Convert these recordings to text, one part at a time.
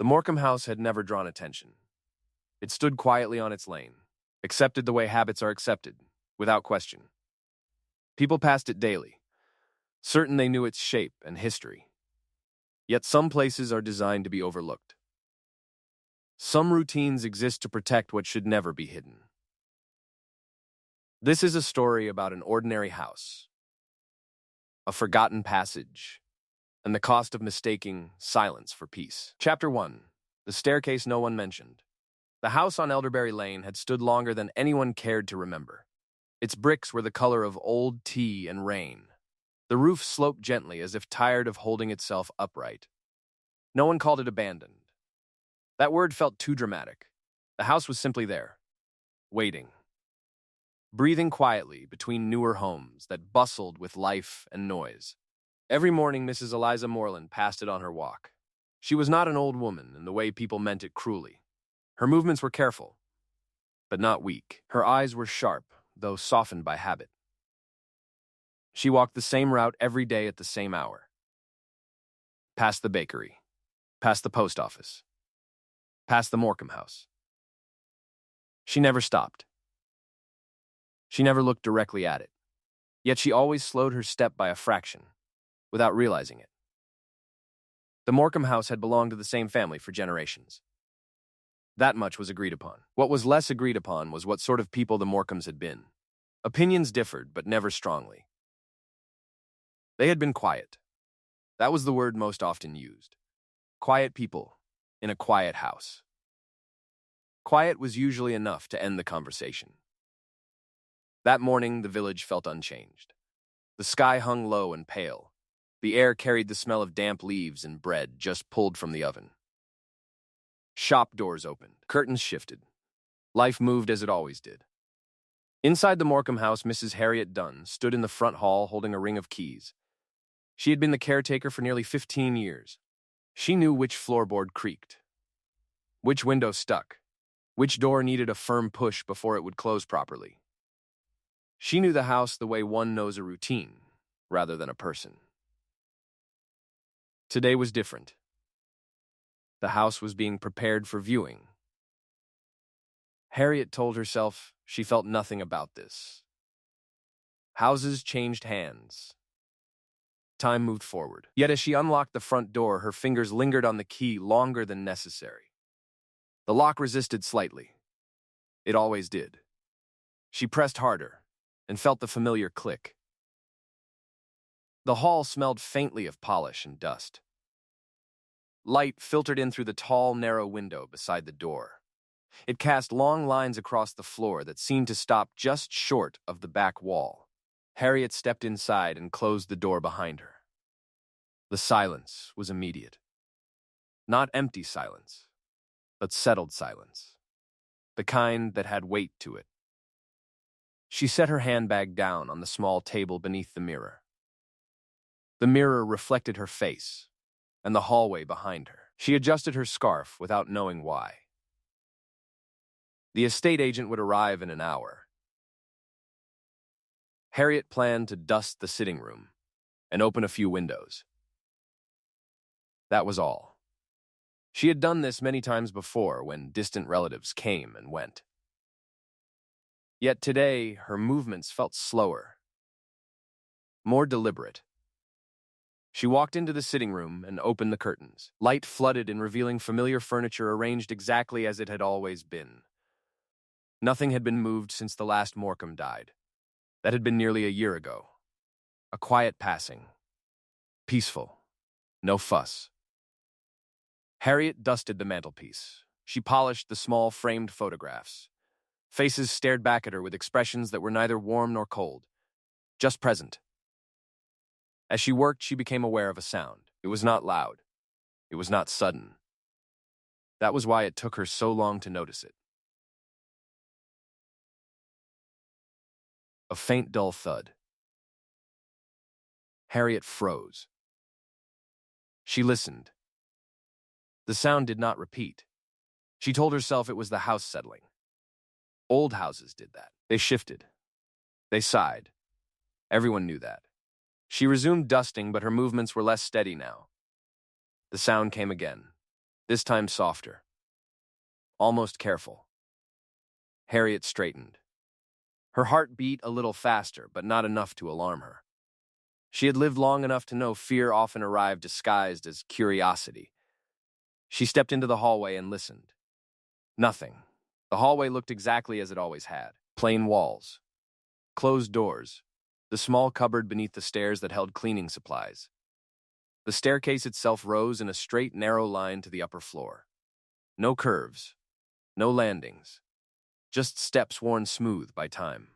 The Morecambe house had never drawn attention. It stood quietly on its lane, accepted the way habits are accepted, without question. People passed it daily, certain they knew its shape and history. Yet some places are designed to be overlooked. Some routines exist to protect what should never be hidden. This is a story about an ordinary house, a forgotten passage, and the cost of mistaking silence for peace. Chapter 1. The Staircase No One Mentioned. The house on Elderberry Lane had stood longer than anyone cared to remember. Its bricks were the color of old tea and rain. The roof sloped gently as if tired of holding itself upright. No one called it abandoned. That word felt too dramatic. The house was simply there, waiting, breathing quietly between newer homes that bustled with life and noise. Every morning, Mrs. Eliza Moreland passed it on her walk. She was not an old woman in the way people meant it cruelly. Her movements were careful, but not weak. Her eyes were sharp, though softened by habit. She walked the same route every day at the same hour. Past the bakery, past the post office, past the Morecambe house. She never stopped. She never looked directly at it. Yet she always slowed her step by a fraction, without realizing it. The Morecambe house had belonged to the same family for generations. That much was agreed upon. What was less agreed upon was what sort of people the Morecambes had been. Opinions differed, but never strongly. They had been quiet. That was the word most often used. Quiet people in a quiet house. Quiet was usually enough to end the conversation. That morning, the village felt unchanged. The sky hung low and pale. The air carried the smell of damp leaves and bread just pulled from the oven. Shop doors opened. Curtains shifted. Life moved as it always did. Inside the Morecambe house, Mrs. Harriet Dunn stood in the front hall holding a ring of keys. She had been the caretaker for nearly 15 years. She knew which floorboard creaked, which window stuck, which door needed a firm push before it would close properly. She knew the house the way one knows a routine, rather than a person. Today was different. The house was being prepared for viewing. Harriet told herself she felt nothing about this. Houses changed hands. Time moved forward. Yet as she unlocked the front door, her fingers lingered on the key longer than necessary. The lock resisted slightly. It always did. She pressed harder and felt the familiar click. The hall smelled faintly of polish and dust. Light filtered in through the tall, narrow window beside the door. It cast long lines across the floor that seemed to stop just short of the back wall. Harriet stepped inside and closed the door behind her. The silence was immediate. Not empty silence, but settled silence. The kind that had weight to it. She set her handbag down on the small table beneath the mirror. The mirror reflected her face and the hallway behind her. She adjusted her scarf without knowing why. The estate agent would arrive in an hour. Harriet planned to dust the sitting room and open a few windows. That was all. She had done this many times before when distant relatives came and went. Yet today, her movements felt slower, more deliberate. She walked into the sitting room and opened the curtains. Light flooded in, revealing familiar furniture arranged exactly as it had always been. Nothing had been moved since the last Morecambe died. That had been nearly a year ago. A quiet passing. Peaceful. No fuss. Harriet dusted the mantelpiece. She polished the small framed photographs. Faces stared back at her with expressions that were neither warm nor cold, just present. As she worked, she became aware of a sound. It was not loud. It was not sudden. That was why it took her so long to notice it. A faint, dull thud. Harriet froze. She listened. The sound did not repeat. She told herself it was the house settling. Old houses did that. They shifted. They sighed. Everyone knew that. She resumed dusting, but her movements were less steady now. The sound came again. this time softer, almost careful. Harriet straightened. Her heart beat a little faster, but not enough to alarm her. She had lived long enough to know fear often arrived disguised as curiosity. She stepped into the hallway and listened. Nothing. The hallway looked exactly as it always had. Plain walls, closed doors, the small cupboard beneath the stairs that held cleaning supplies. The staircase itself rose in a straight, narrow line to the upper floor. No curves, no landings, just steps worn smooth by time.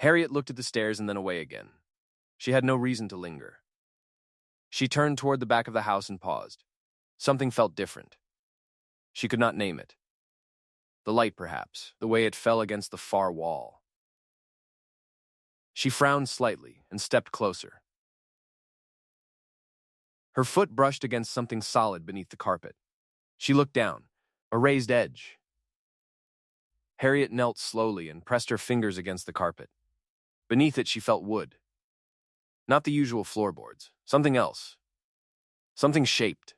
Harriet looked at the stairs and then away again. She had no reason to linger. She turned toward the back of the house and paused. Something felt different. She could not name it. The light, perhaps, the way it fell against the far wall. She frowned slightly and stepped closer. Her foot brushed against something solid beneath the carpet. She looked down, a raised edge. Harriet knelt slowly and pressed her fingers against the carpet. Beneath it, she felt wood. Not the usual floorboards, something else. Something shaped.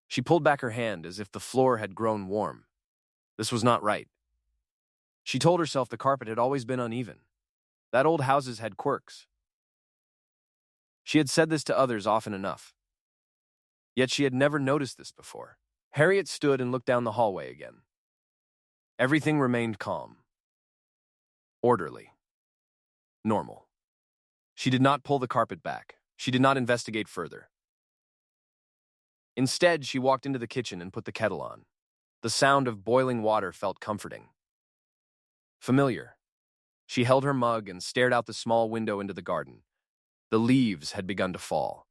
She pulled back her hand as if the floor had grown warm. This was not right. She told herself the carpet had always been uneven, that old houses had quirks. She had said this to others often enough. Yet she had never noticed this before. Harriet stood and looked down the hallway again. Everything remained calm, orderly, normal. She did not pull the carpet back. She did not investigate further. Instead, she walked into the kitchen and put the kettle on. The sound of boiling water felt comforting. Familiar. She held her mug and stared out the small window into the garden. The leaves had begun to fall.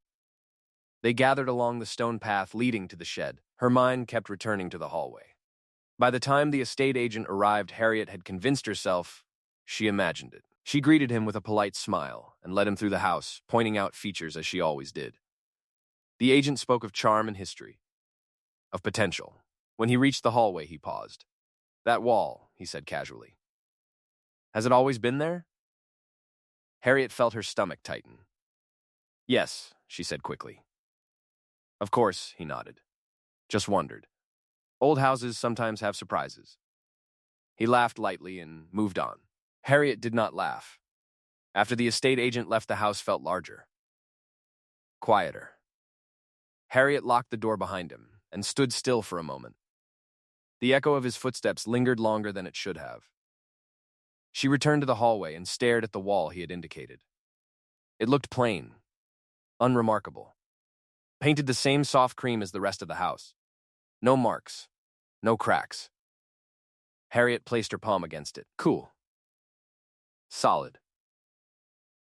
They gathered along the stone path leading to the shed. Her mind kept returning to the hallway. By the time the estate agent arrived, Harriet had convinced herself she imagined it. She greeted him with a polite smile and led him through the house, pointing out features as she always did. The agent spoke of charm and history, of potential. When he reached the hallway, he paused. "That wall," he said casually. "Has it always been there?" Harriet felt her stomach tighten. "Yes," she said quickly. "Of course," he nodded. "Just wondered. Old houses sometimes have surprises." He laughed lightly and moved on. Harriet did not laugh. After the estate agent left, the house felt larger, quieter. Harriet locked the door behind him and stood still for a moment. The echo of his footsteps lingered longer than it should have. She returned to the hallway and stared at the wall he had indicated. It looked plain, unremarkable, painted the same soft cream as the rest of the house. No marks, no cracks. Harriet placed her palm against it. Cool. Solid.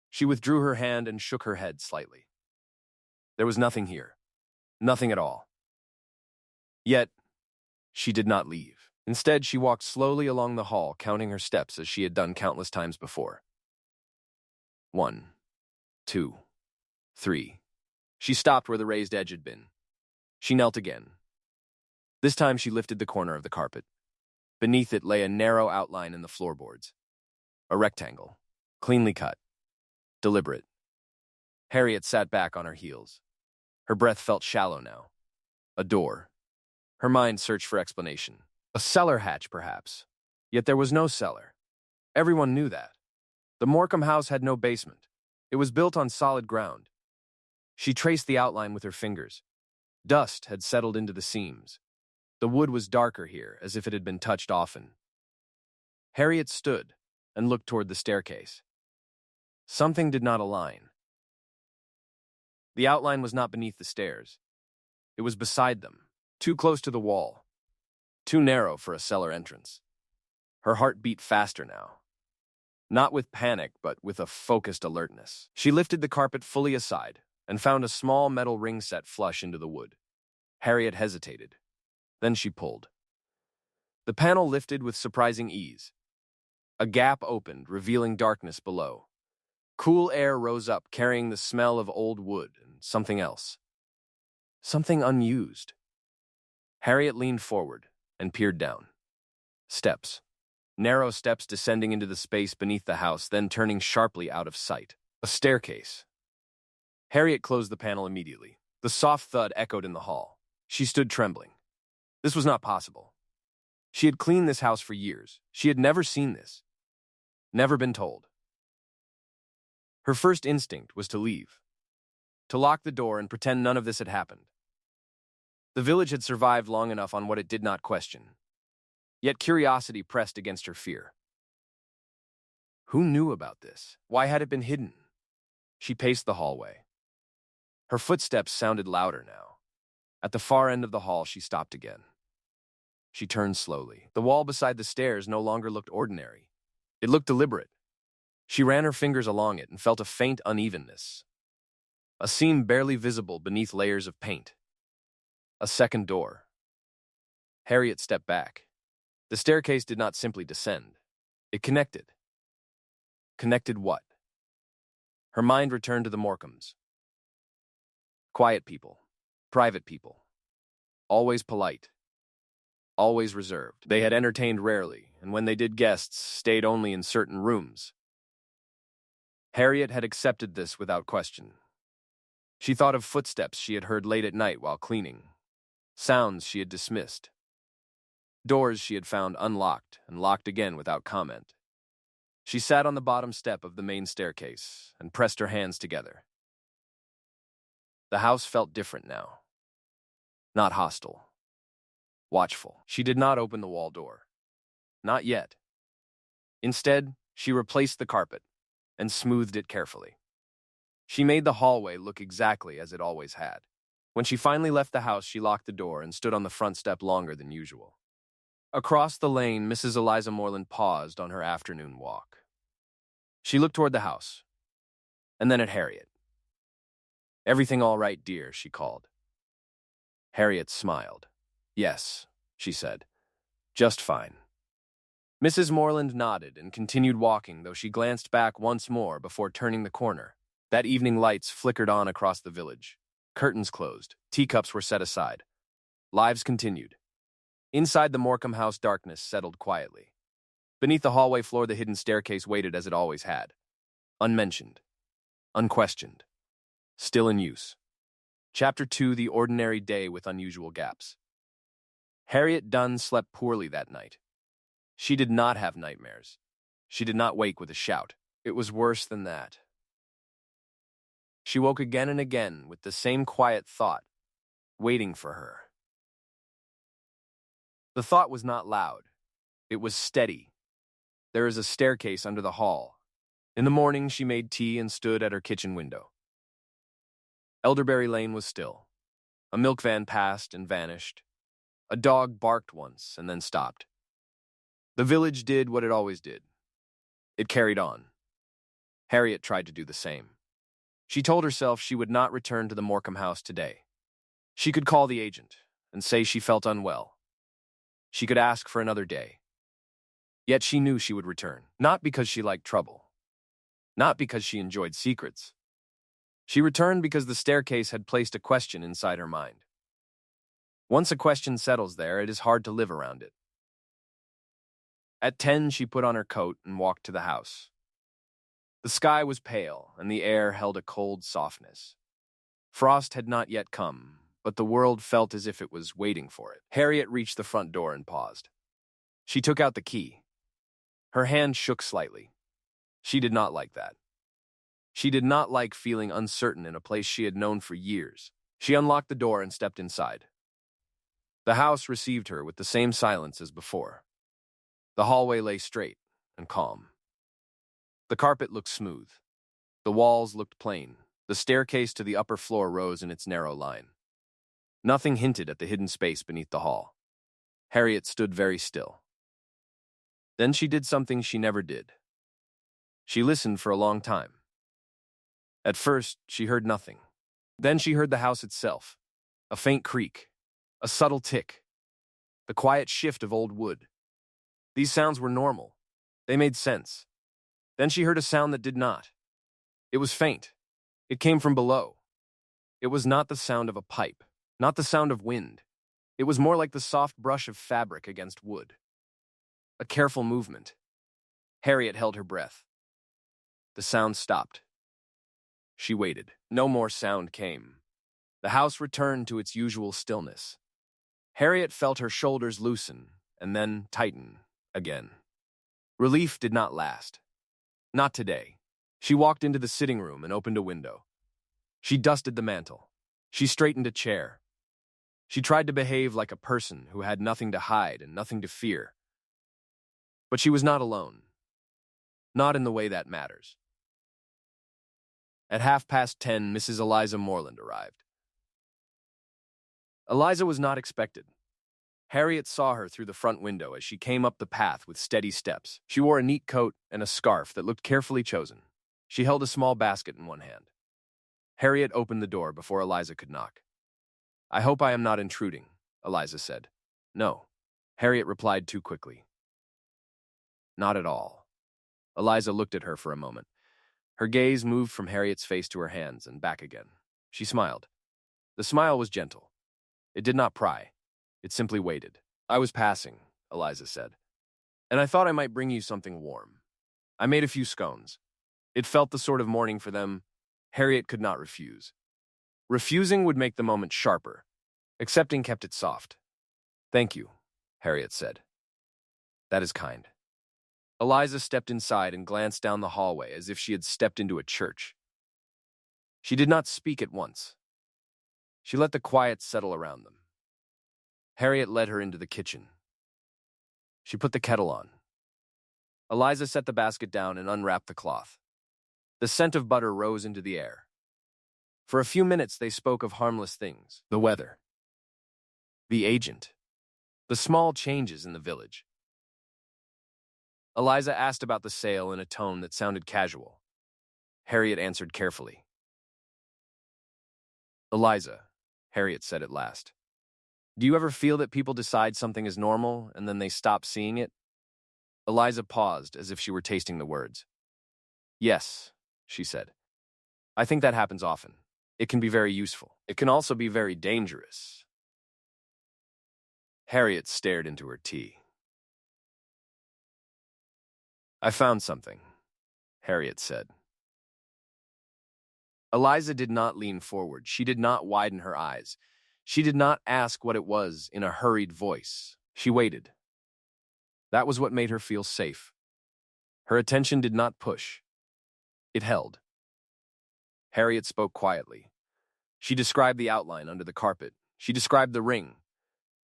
She withdrew her hand and shook her head slightly. There was nothing here. Nothing at all. Yet, she did not leave. Instead, she walked slowly along the hall, counting her steps as she had done countless times before. 1, 2, 3. She stopped where the raised edge had been. She knelt again. This time she lifted the corner of the carpet. Beneath it lay a narrow outline in the floorboards. A rectangle, cleanly cut, deliberate. Harriet sat back on her heels. Her breath felt shallow now. A door. Her mind searched for explanation. A cellar hatch, perhaps. Yet there was no cellar. Everyone knew that. The Morecambe house had no basement. It was built on solid ground. She traced the outline with her fingers. Dust had settled into the seams. The wood was darker here, as if it had been touched often. Harriet stood and looked toward the staircase. Something did not align. The outline was not beneath the stairs. It was beside them, too close to the wall, too narrow for a cellar entrance. Her heart beat faster now. Not with panic, but with a focused alertness. She lifted the carpet fully aside and found a small metal ring set flush into the wood. Harriet hesitated. Then she pulled. The panel lifted with surprising ease. A gap opened, revealing darkness below. Cool air rose up, carrying the smell of old wood and something else. Something unused. Harriet leaned forward and peered down. Steps. Narrow steps descending into the space beneath the house, then turning sharply out of sight. A staircase. Harriet closed the panel immediately. The soft thud echoed in the hall. She stood trembling. This was not possible. She had cleaned this house for years. She had never seen this. Never been told. Her first instinct was to leave. To lock the door and pretend none of this had happened. The village had survived long enough on what it did not question. Yet curiosity pressed against her fear. Who knew about this? Why had it been hidden? She paced the hallway. Her footsteps sounded louder now. At the far end of the hall, she stopped again. She turned slowly. The wall beside the stairs no longer looked ordinary. It looked deliberate. She ran her fingers along it and felt a faint unevenness. A seam barely visible beneath layers of paint. A second door. Harriet stepped back. The staircase did not simply descend. It connected. Connected what? Her mind returned to the Morecambes. Quiet people. Private people. Always polite. Always reserved. They had entertained rarely, and when they did, guests stayed only in certain rooms. Harriet had accepted this without question. She thought of footsteps she had heard late at night while cleaning. Sounds she had dismissed. Doors she had found unlocked and locked again without comment. She sat on the bottom step of the main staircase and pressed her hands together. The house felt different now. Not hostile. Watchful. She did not open the wall door. Not yet. Instead, she replaced the carpet and smoothed it carefully. She made the hallway look exactly as it always had. When she finally left the house, she locked the door and stood on the front step longer than usual. Across the lane, Mrs. Eliza Moreland paused on her afternoon walk. She looked toward the house, and then at Harriet. "Everything all right, dear?" she called. Harriet smiled. "Yes," she said. "Just fine." Mrs. Moreland nodded and continued walking, though she glanced back once more before turning the corner. That evening lights flickered on across the village. Curtains closed. Teacups were set aside. Lives continued. Inside the Morecambe house, darkness settled quietly. Beneath the hallway floor, the hidden staircase waited as it always had. Unmentioned. Unquestioned. Still in use. Chapter 2, The Ordinary Day with Unusual Gaps. Harriet Dunn slept poorly that night. She did not have nightmares. She did not wake with a shout. It was worse than that. She woke again and again with the same quiet thought, waiting for her. The thought was not loud. It was steady. There is a staircase under the hall. In the morning, she made tea and stood at her kitchen window. Elderberry Lane was still. A milk van passed and vanished. A dog barked once and then stopped. The village did what it always did. It carried on. Harriet tried to do the same. She told herself she would not return to the Morecambe house today. She could call the agent and say she felt unwell. She could ask for another day. Yet she knew she would return, not because she liked trouble, not because she enjoyed secrets. She returned because the staircase had placed a question inside her mind. Once a question settles there, it is hard to live around it. At 10, she put on her coat and walked to the house. The sky was pale, and the air held a cold softness. Frost had not yet come, but the world felt as if it was waiting for it. Harriet reached the front door and paused. She took out the key. Her hand shook slightly. She did not like that. She did not like feeling uncertain in a place she had known for years. She unlocked the door and stepped inside. The house received her with the same silence as before. The hallway lay straight and calm. The carpet looked smooth. The walls looked plain. The staircase to the upper floor rose in its narrow line. Nothing hinted at the hidden space beneath the hall. Harriet stood very still. Then she did something she never did. She listened for a long time. At first, she heard nothing. Then she heard the house itself. A faint creak. A subtle tick. The quiet shift of old wood. These sounds were normal. They made sense. Then she heard a sound that did not. It was faint. It came from below. It was not the sound of a pipe, not the sound of wind. It was more like the soft brush of fabric against wood. A careful movement. Harriet held her breath. The sound stopped. She waited. No more sound came. The house returned to its usual stillness. Harriet felt her shoulders loosen and then tighten again. Relief did not last. Not today. She walked into the sitting room and opened a window. She dusted the mantel. She straightened a chair. She tried to behave like a person who had nothing to hide and nothing to fear. But she was not alone. Not in the way that matters. At 10:30, Mrs. Eliza Morland arrived. Eliza was not expected. Harriet saw her through the front window as she came up the path with steady steps. She wore a neat coat and a scarf that looked carefully chosen. She held a small basket in one hand. Harriet opened the door before Eliza could knock. "I hope I am not intruding," Eliza said. "No," Harriet replied too quickly. "Not at all." Eliza looked at her for a moment. Her gaze moved from Harriet's face to her hands and back again. She smiled. The smile was gentle. It did not pry. It simply waited. "I was passing," Eliza said, "and I thought I might bring you something warm. I made a few scones." It felt the sort of morning for them Harriet could not refuse. Refusing would make the moment sharper. Accepting kept it soft. "Thank you," Harriet said. "That is kind." Eliza stepped inside and glanced down the hallway as if she had stepped into a church. She did not speak at once. She let the quiet settle around them. Harriet led her into the kitchen. She put the kettle on. Eliza set the basket down and unwrapped the cloth. The scent of butter rose into the air. For a few minutes they spoke of harmless things: the weather, the agent, the small changes in the village. Eliza asked about the sale in a tone that sounded casual. Harriet answered carefully. "Eliza," Harriet said at last, "do you ever feel that people decide something is normal and then they stop seeing it?" Eliza paused as if she were tasting the words. "Yes," she said. "I think that happens often. It can be very useful. It can also be very dangerous." Harriet stared into her tea. "I found something," Harriet said. Eliza did not lean forward. She did not widen her eyes. She did not ask what it was in a hurried voice. She waited. That was what made her feel safe. Her attention did not push. It held. Harriet spoke quietly. She described the outline under the carpet. She described the ring.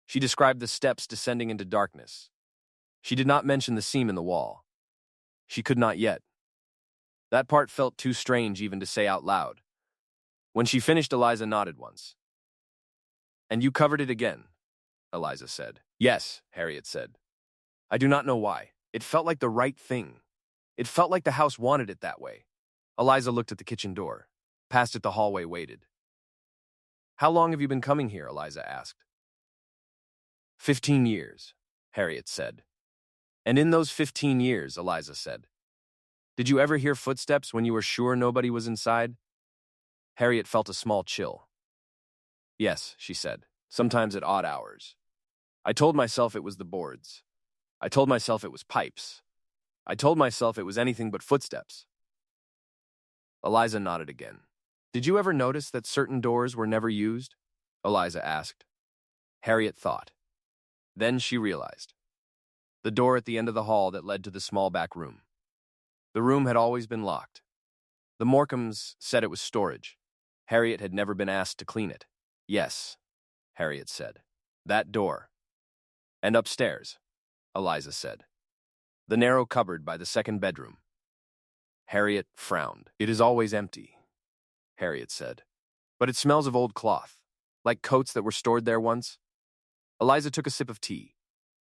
She described the steps descending into darkness. She did not mention the seam in the wall. She could not yet. That part felt too strange even to say out loud. When she finished, Eliza nodded once. "And you covered it again," Eliza said. "Yes," Harriet said. "I do not know why. It felt like the right thing. It felt like the house wanted it that way." Eliza looked at the kitchen door. Past it, the hallway waited. "How long have you been coming here?" Eliza asked. 15 years, Harriet said. "And in those 15 years," Eliza said, "did you ever hear footsteps when you were sure nobody was inside?" Harriet felt a small chill. "Yes," she said, "sometimes at odd hours. I told myself it was the boards. I told myself it was pipes. I told myself it was anything but footsteps." Eliza nodded again. "Did you ever notice that certain doors were never used?" Eliza asked. Harriet thought. Then she realized. The door at the end of the hall that led to the small back room. The room had always been locked. The Morcombes said it was storage. Harriet had never been asked to clean it. "Yes," Harriet said. "That door." "And upstairs," Eliza said. "The narrow cupboard by the second bedroom." Harriet frowned. "It is always empty," Harriet said. "But it smells of old cloth, like coats that were stored there once." Eliza took a sip of tea.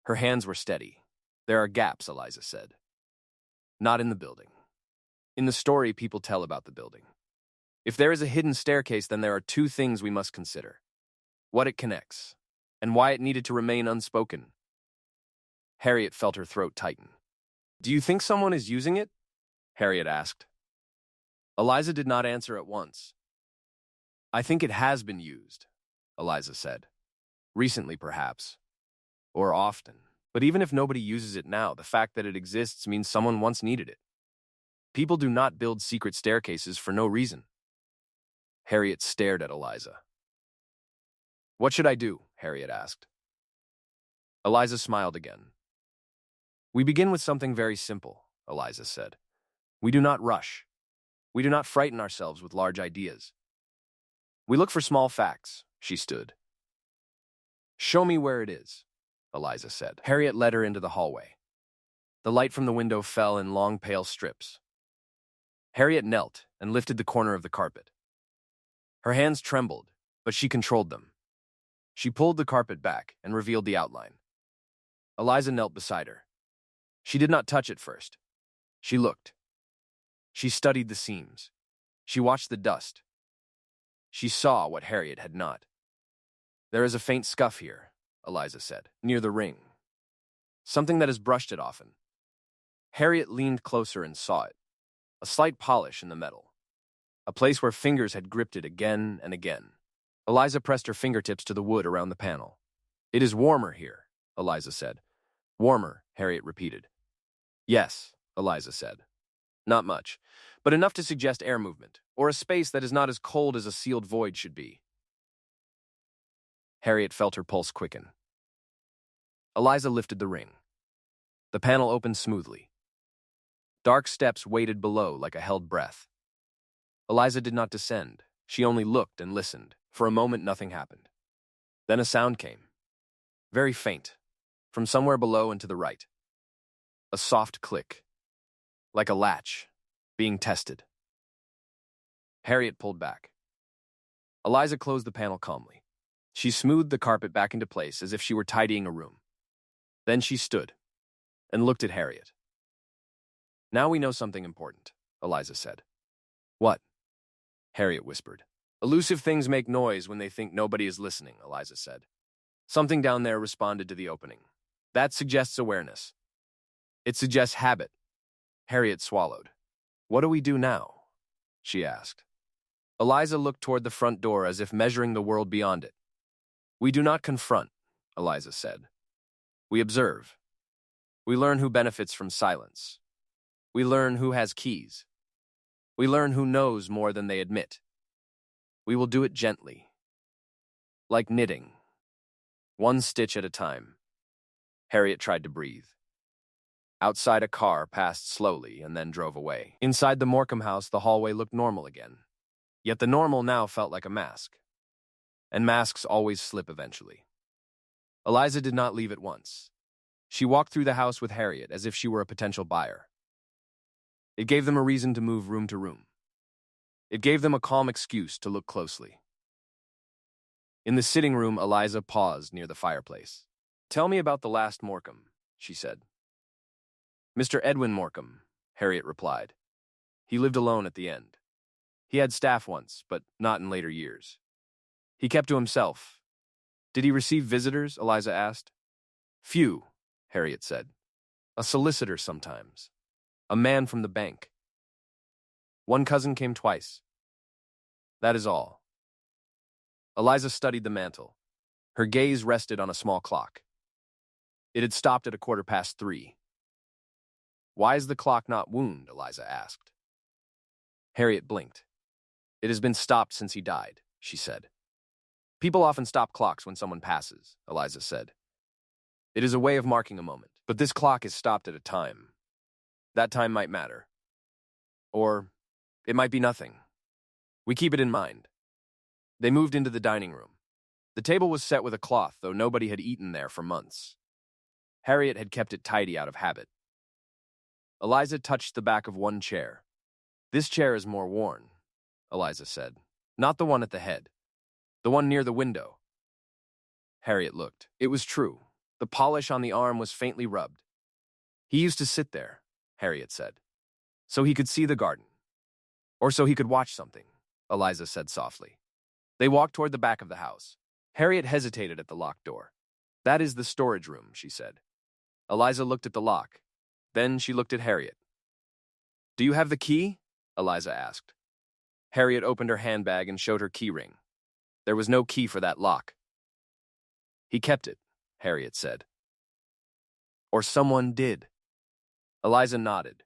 Her hands were steady. "There are gaps," Eliza said. "Not in the building. In the story people tell about the building. If there is a hidden staircase, then there are two things we must consider: what it connects, and why it needed to remain unspoken." Harriet felt her throat tighten. "Do you think someone is using it?" Harriet asked. Eliza did not answer at once. "I think it has been used," Eliza said. "Recently, perhaps. Or often. But even if nobody uses it now, the fact that it exists means someone once needed it. People do not build secret staircases for no reason." Harriet stared at Eliza. "What should I do?" Harriet asked. Eliza smiled again. We begin with something very simple, Eliza said. We do not rush. We do not frighten ourselves with large ideas. We look for small facts, she stood. Show me where it is, Eliza said. Harriet led her into the hallway. The light from the window fell in long, pale strips. Harriet knelt and lifted the corner of the carpet. Her hands trembled, but she controlled them. She pulled the carpet back and revealed the outline. Eliza knelt beside her. She did not touch it first. She looked. She studied the seams. She watched the dust. She saw what Harriet had not. There is a faint scuff here, Eliza said, near the ring. Something that has brushed it often. Harriet leaned closer and saw it. A slight polish in the metal. A place where fingers had gripped it again and again. Eliza pressed her fingertips to the wood around the panel. It is warmer here, Eliza said. Warmer, Harriet repeated. Yes, Eliza said. Not much, but enough to suggest air movement, or a space that is not as cold as a sealed void should be. Harriet felt her pulse quicken. Eliza lifted the ring. The panel opened smoothly. Dark steps waited below like a held breath. Eliza did not descend. She only looked and listened. For a moment, nothing happened. Then a sound came. Very faint. From somewhere below and to the right. A soft click. Like a latch. Being tested. Harriet pulled back. Eliza closed the panel calmly. She smoothed the carpet back into place as if she were tidying a room. Then she stood and looked at Harriet. Now we know something important, Eliza said. What? Harriet whispered. Elusive things make noise when they think nobody is listening, Eliza said. Something down there responded to the opening. That suggests awareness. It suggests habit. Harriet swallowed. What do we do now? She asked. Eliza looked toward the front door as if measuring the world beyond it. We do not confront, Eliza said. We observe. We learn who benefits from silence. We learn who has keys. We learn who knows more than they admit. We will do it gently. Like knitting. One stitch at a time. Harriet tried to breathe. Outside, a car passed slowly and then drove away. Inside the Morecambe house, the hallway looked normal again. Yet the normal now felt like a mask. And masks always slip eventually. Eliza did not leave at once. She walked through the house with Harriet as if she were a potential buyer. It gave them a reason to move room to room. It gave them a calm excuse to look closely. In the sitting room, Eliza paused near the fireplace. Tell me about the last Morecambe, she said. Mr. Edwin Morecambe, Harriet replied. He lived alone at the end. He had staff once, but not in later years. He kept to himself. Did he receive visitors? Eliza asked. Few, Harriet said. A solicitor sometimes. A man from the bank. One cousin came twice. That is all. Eliza studied the mantel. Her gaze rested on a small clock. It had stopped at 3:15. Why is the clock not wound? Eliza asked. Harriet blinked. It has been stopped since he died, she said. People often stop clocks when someone passes, Eliza said. It is a way of marking a moment, but this clock is stopped at a time. That time might matter. Or it might be nothing. We keep it in mind. They moved into the dining room. The table was set with a cloth, though nobody had eaten there for months. Harriet had kept it tidy out of habit. Eliza touched the back of one chair. This chair is more worn, Eliza said. Not the one at the head. The one near the window. Harriet looked. It was true. The polish on the arm was faintly rubbed. He used to sit there, Harriet said, so he could see the garden. Or so he could watch something, Eliza said softly. They walked toward the back of the house. Harriet hesitated at the locked door. That is the storage room, she said. Eliza looked at the lock. Then she looked at Harriet. Do you have the key? Eliza asked. Harriet opened her handbag and showed her key ring. There was no key for that lock. He kept it, Harriet said. Or someone did. Eliza nodded.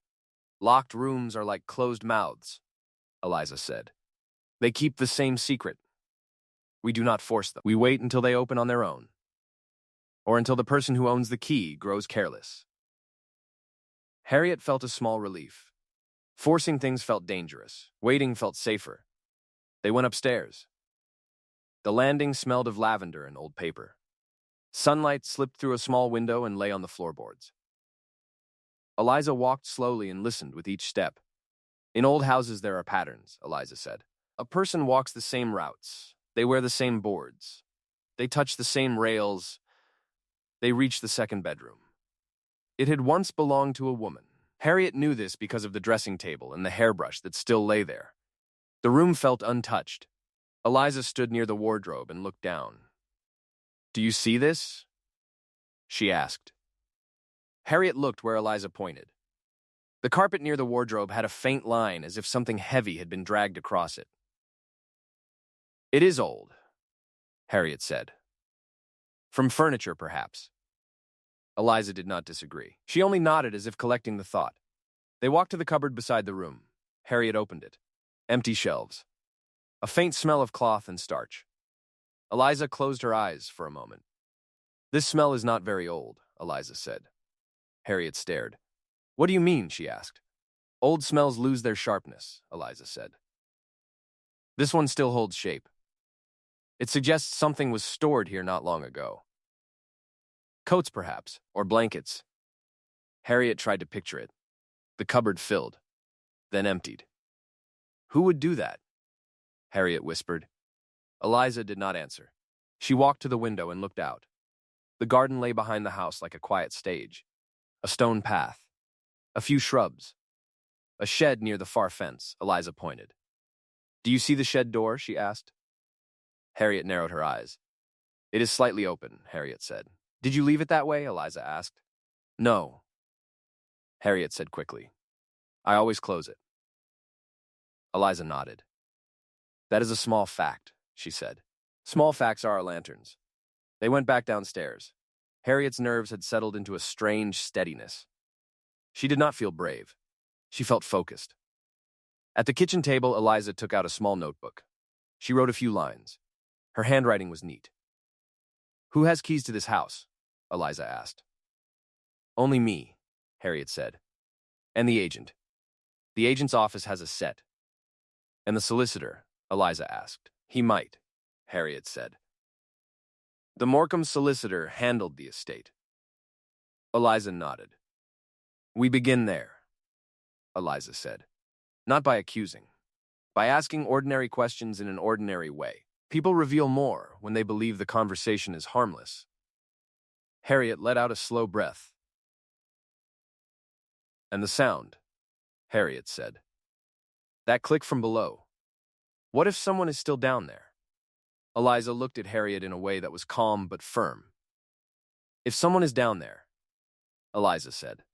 Locked rooms are like closed mouths, Eliza said. They keep the same secret. We do not force them. We wait until they open on their own. or until the person who owns the key grows careless. Harriet felt a small relief. Forcing things felt dangerous. Waiting felt safer. They went upstairs. The landing smelled of lavender and old paper. Sunlight slipped through a small window and lay on the floorboards. Eliza walked slowly and listened with each step. In old houses there are patterns, Eliza said. A person walks the same routes. They wear the same boards. They touch the same rails. They reach the second bedroom. It had once belonged to a woman. Harriet knew this because of the dressing table and the hairbrush that still lay there. The room felt untouched. Eliza stood near the wardrobe and looked down. "Do you see this?" she asked. Harriet looked where Eliza pointed. The carpet near the wardrobe had a faint line as if something heavy had been dragged across it. "It is old," Harriet said. "From furniture, perhaps." Eliza did not disagree. She only nodded as if collecting the thought. They walked to the cupboard beside the room. Harriet opened it. Empty shelves. A faint smell of cloth and starch. Eliza closed her eyes for a moment. "This smell is not very old," Eliza said. Harriet stared. "What do you mean?" she asked. "Old smells lose their sharpness," Eliza said. "This one still holds shape. It suggests something was stored here not long ago. Coats, perhaps, or blankets." Harriet tried to picture it. The cupboard filled, then emptied. "Who would do that?" Harriet whispered. Eliza did not answer. She walked to the window and looked out. The garden lay behind the house like a quiet stage. A stone path. A few shrubs. A shed near the far fence, Eliza pointed. "Do you see the shed door?" she asked. Harriet narrowed her eyes. "It is slightly open," Harriet said. "Did you leave it that way?" Eliza asked. "No," Harriet said quickly. "I always close it." Eliza nodded. "That is a small fact," she said. "Small facts are our lanterns." They went back downstairs. Harriet's nerves had settled into a strange steadiness. She did not feel brave. She felt focused. At the kitchen table, Eliza took out a small notebook. She wrote a few lines. Her handwriting was neat. "Who has keys to this house?" Eliza asked. "Only me," Harriet said. "And the agent. The agent's office has a set." "And the solicitor?" Eliza asked. "He might," Harriet said. "The Morecambe solicitor handled the estate." Eliza nodded. "We begin there," Eliza said. "Not by accusing. By asking ordinary questions in an ordinary way. People reveal more when they believe the conversation is harmless." Harriet let out a slow breath. "And the sound," Harriet said. "That click from below. What if someone is still down there?" Eliza looked at Harriet in a way that was calm but firm. "If someone is down there," Eliza said,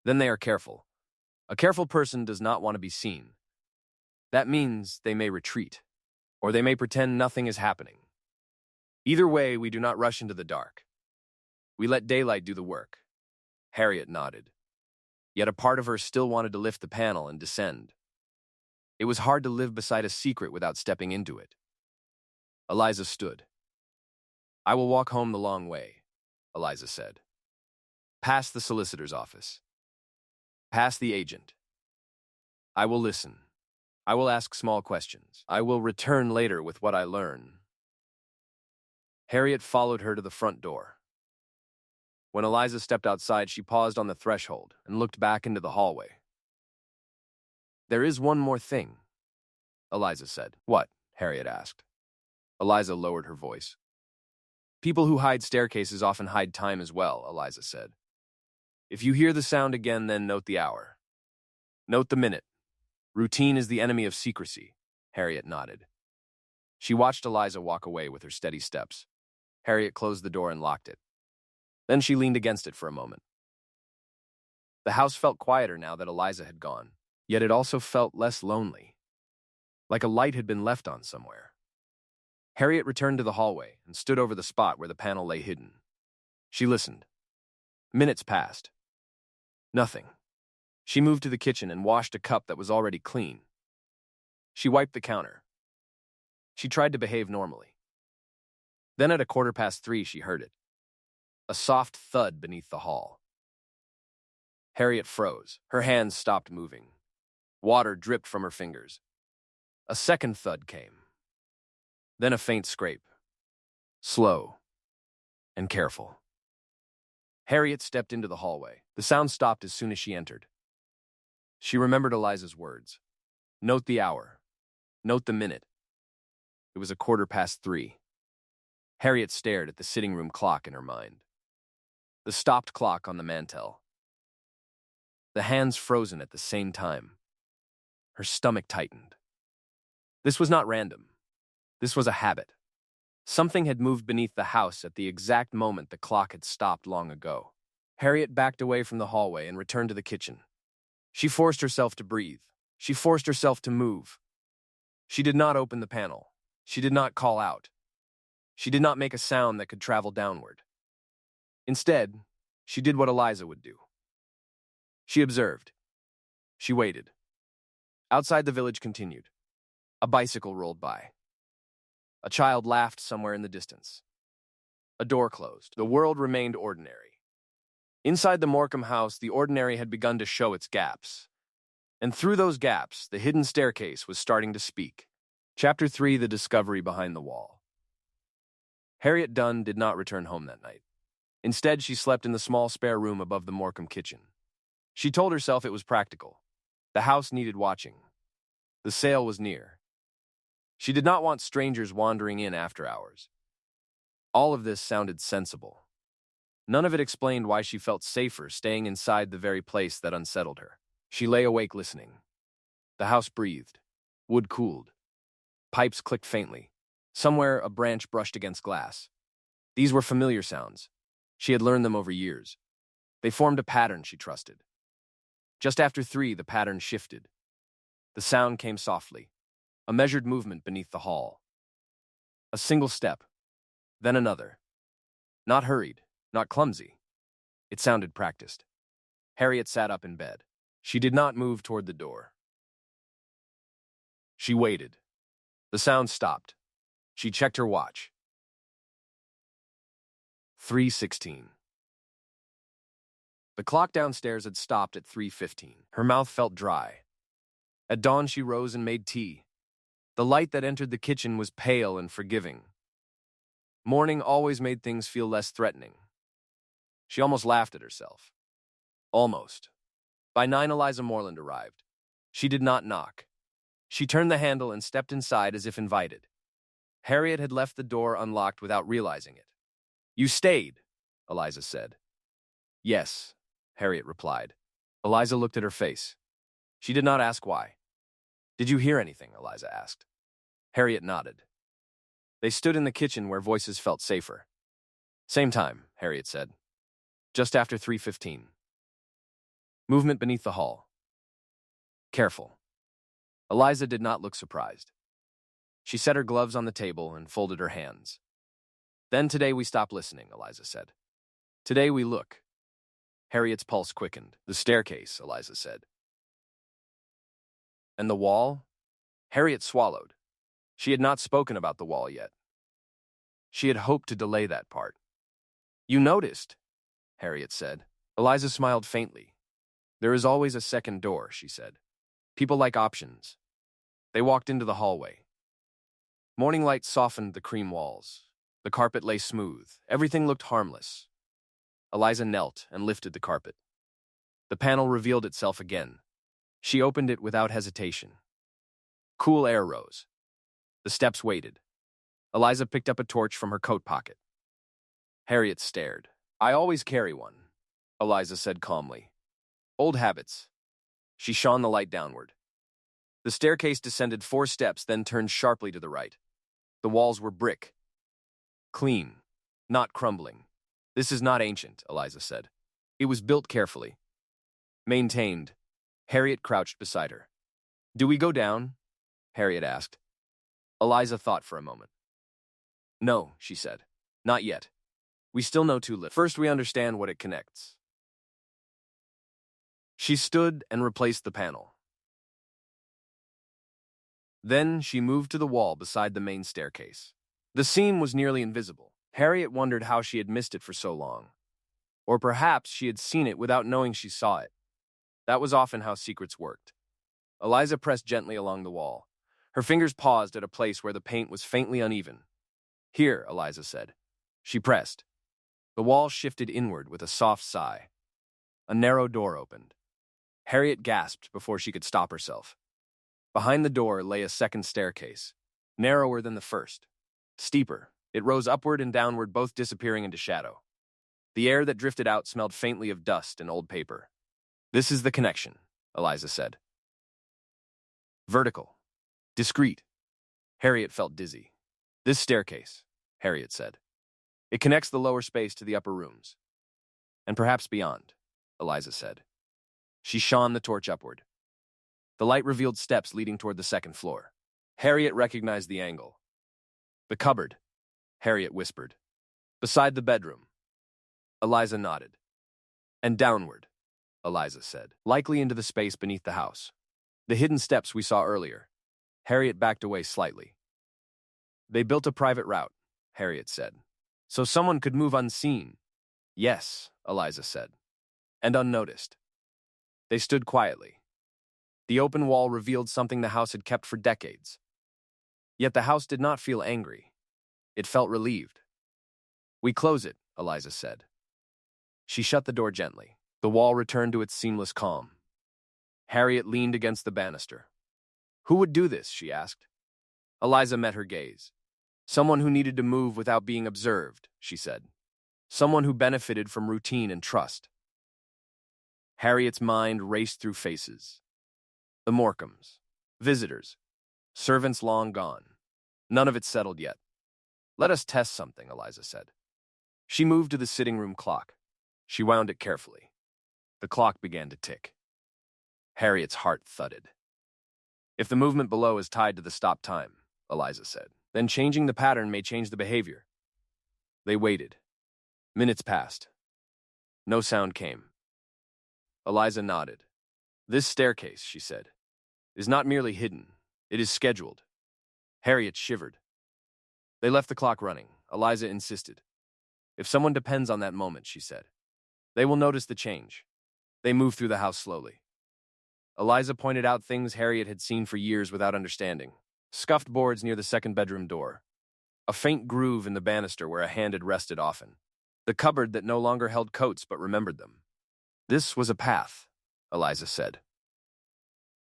"then they are careful. A careful person does not want to be seen. That means they may retreat, or they may pretend nothing is happening. Either way, we do not rush into the dark. We let daylight do the work." Harriet nodded. Yet a part of her still wanted to lift the panel and descend. It was hard to live beside a secret without stepping into it. Eliza stood. "I will walk home the long way," Eliza said. "Past the solicitor's office. Past the agent. I will listen. I will ask small questions. I will return later with what I learn." Harriet followed her to the front door. When Eliza stepped outside, she paused on the threshold and looked back into the hallway. "There is one more thing," Eliza said. "What?" Harriet asked. Eliza lowered her voice. "People who hide staircases often hide time as well," Eliza said. "If you hear the sound again, then note the hour. Note the minute. Routine is the enemy of secrecy." Harriet nodded. She watched Eliza walk away with her steady steps. Harriet closed the door and locked it. Then she leaned against it for a moment. The house felt quieter now that Eliza had gone, yet it also felt less lonely, like a light had been left on somewhere. Harriet returned to the hallway and stood over the spot where the panel lay hidden. She listened. Minutes passed. Nothing. She moved to the kitchen and washed a cup that was already clean. She wiped the counter. She tried to behave normally. Then at 3:15, she heard it. A soft thud beneath the hall. Harriet froze. Her hands stopped moving. Water dripped from her fingers. A second thud came. Then a faint scrape. Slow and careful. Harriet stepped into the hallway. The sound stopped as soon as she entered. She remembered Eliza's words. Note the hour. Note the minute. It was 3:15. Harriet stared at the sitting room clock in her mind. The stopped clock on the mantel. The hands frozen at the same time. Her stomach tightened. This was not random. This was a habit. Something had moved beneath the house at the exact moment the clock had stopped long ago. Harriet backed away from the hallway and returned to the kitchen. She forced herself to breathe. She forced herself to move. She did not open the panel. She did not call out. She did not make a sound that could travel downward. Instead, she did what Eliza would do. She observed. She waited. Outside, the village continued. A bicycle rolled by. A child laughed somewhere in the distance. A door closed. The world remained ordinary. Inside the Morecambe house, the ordinary had begun to show its gaps. And through those gaps, the hidden staircase was starting to speak. Chapter 3, The Discovery Behind the Wall. Harriet Dunn did not return home that night. Instead, she slept in the small spare room above the Morecambe kitchen. She told herself it was practical. The house needed watching. The sale was near. She did not want strangers wandering in after hours. All of this sounded sensible. None of it explained why she felt safer staying inside the very place that unsettled her. She lay awake listening. The house breathed. Wood cooled. Pipes clicked faintly. Somewhere, a branch brushed against glass. These were familiar sounds. She had learned them over years. They formed a pattern she trusted. Just after 3, the pattern shifted. The sound came softly, a measured movement beneath the hall. A single step, then another. Not hurried, not clumsy. It sounded practiced. Harriet sat up in bed. She did not move toward the door. She waited. The sound stopped. She checked her watch. 3:16. The clock downstairs had stopped at 3:15. Her mouth felt dry. At dawn, she rose and made tea. The light that entered the kitchen was pale and forgiving. Morning always made things feel less threatening. She almost laughed at herself. Almost. By 9, Eliza Morland arrived. She did not knock. She turned the handle and stepped inside as if invited. Harriet had left the door unlocked without realizing it. "You stayed," Eliza said. "Yes," Harriet replied. Eliza looked at her face. She did not ask why. "Did you hear anything?" Eliza asked. Harriet nodded. They stood in the kitchen where voices felt safer. "Same time," Harriet said. "Just after 3:15. Movement beneath the hall. Careful." Eliza did not look surprised. She set her gloves on the table and folded her hands. "Then today we stop listening," Eliza said. "Today we look." Harriet's pulse quickened. "The staircase," Eliza said. "And the wall?" Harriet swallowed. She had not spoken about the wall yet. She had hoped to delay that part. "You noticed," Harriet said. Eliza smiled faintly. "There is always a second door," she said. "People like options." They walked into the hallway. Morning light softened the cream walls. The carpet lay smooth. Everything looked harmless. Eliza knelt and lifted the carpet. The panel revealed itself again. She opened it without hesitation. Cool air rose. The steps waited. Eliza picked up a torch from her coat pocket. Harriet stared. "I always carry one," Eliza said calmly. "Old habits." She shone the light downward. The staircase descended 4 steps, then turned sharply to the right. The walls were brick. Clean, not crumbling. "This is not ancient," Eliza said. "It was built carefully." Maintained. Harriet crouched beside her. "Do we go down?" Harriet asked. Eliza thought for a moment. "No," she said. "Not yet. We still know too little. First we understand what it connects." She stood and replaced the panel. Then she moved to the wall beside the main staircase. The seam was nearly invisible. Harriet wondered how she had missed it for so long. Or perhaps she had seen it without knowing she saw it. That was often how secrets worked. Eliza pressed gently along the wall. Her fingers paused at a place where the paint was faintly uneven. Here, Eliza said. She pressed. The wall shifted inward with a soft sigh. A narrow door opened. Harriet gasped before she could stop herself. Behind the door lay a second staircase, narrower than the first. Steeper, it rose upward and downward, both disappearing into shadow. The air that drifted out smelled faintly of dust and old paper. This is the connection, Eliza said. Vertical. Discreet. Harriet felt dizzy. This staircase, Harriet said. It connects the lower space to the upper rooms. And perhaps beyond, Eliza said. She shone the torch upward. The light revealed steps leading toward the second floor. Harriet recognized the angle. The cupboard, Harriet whispered. Beside the bedroom. Eliza nodded. And downward, Eliza said, likely into the space beneath the house. The hidden steps we saw earlier. Harriet backed away slightly. They built a private route, Harriet said, so someone could move unseen. Yes, Eliza said, and unnoticed. They stood quietly. The open wall revealed something the house had kept for decades. Yet the house did not feel angry. It felt relieved. We close it, Eliza said. She shut the door gently. The wall returned to its seamless calm. Harriet leaned against the banister. Who would do this, she asked. Eliza met her gaze. Someone who needed to move without being observed, she said. Someone who benefited from routine and trust. Harriet's mind raced through faces. The Morcombs, visitors, servants long gone. None of it settled yet. Let us test something, Eliza said. She moved to the sitting room clock. She wound it carefully. The clock began to tick. Harriet's heart thudded. If the movement below is tied to the stop time, Eliza said, then changing the pattern may change the behavior. They waited. Minutes passed. No sound came. Eliza nodded. This staircase, she said, is not merely hidden. It is scheduled. Harriet shivered. They left the clock running. Eliza insisted. If someone depends on that moment, she said, they will notice the change. They moved through the house slowly. Eliza pointed out things Harriet had seen for years without understanding. Scuffed boards near the second bedroom door. A faint groove in the banister where a hand had rested often. The cupboard that no longer held coats but remembered them. This was a path, Eliza said.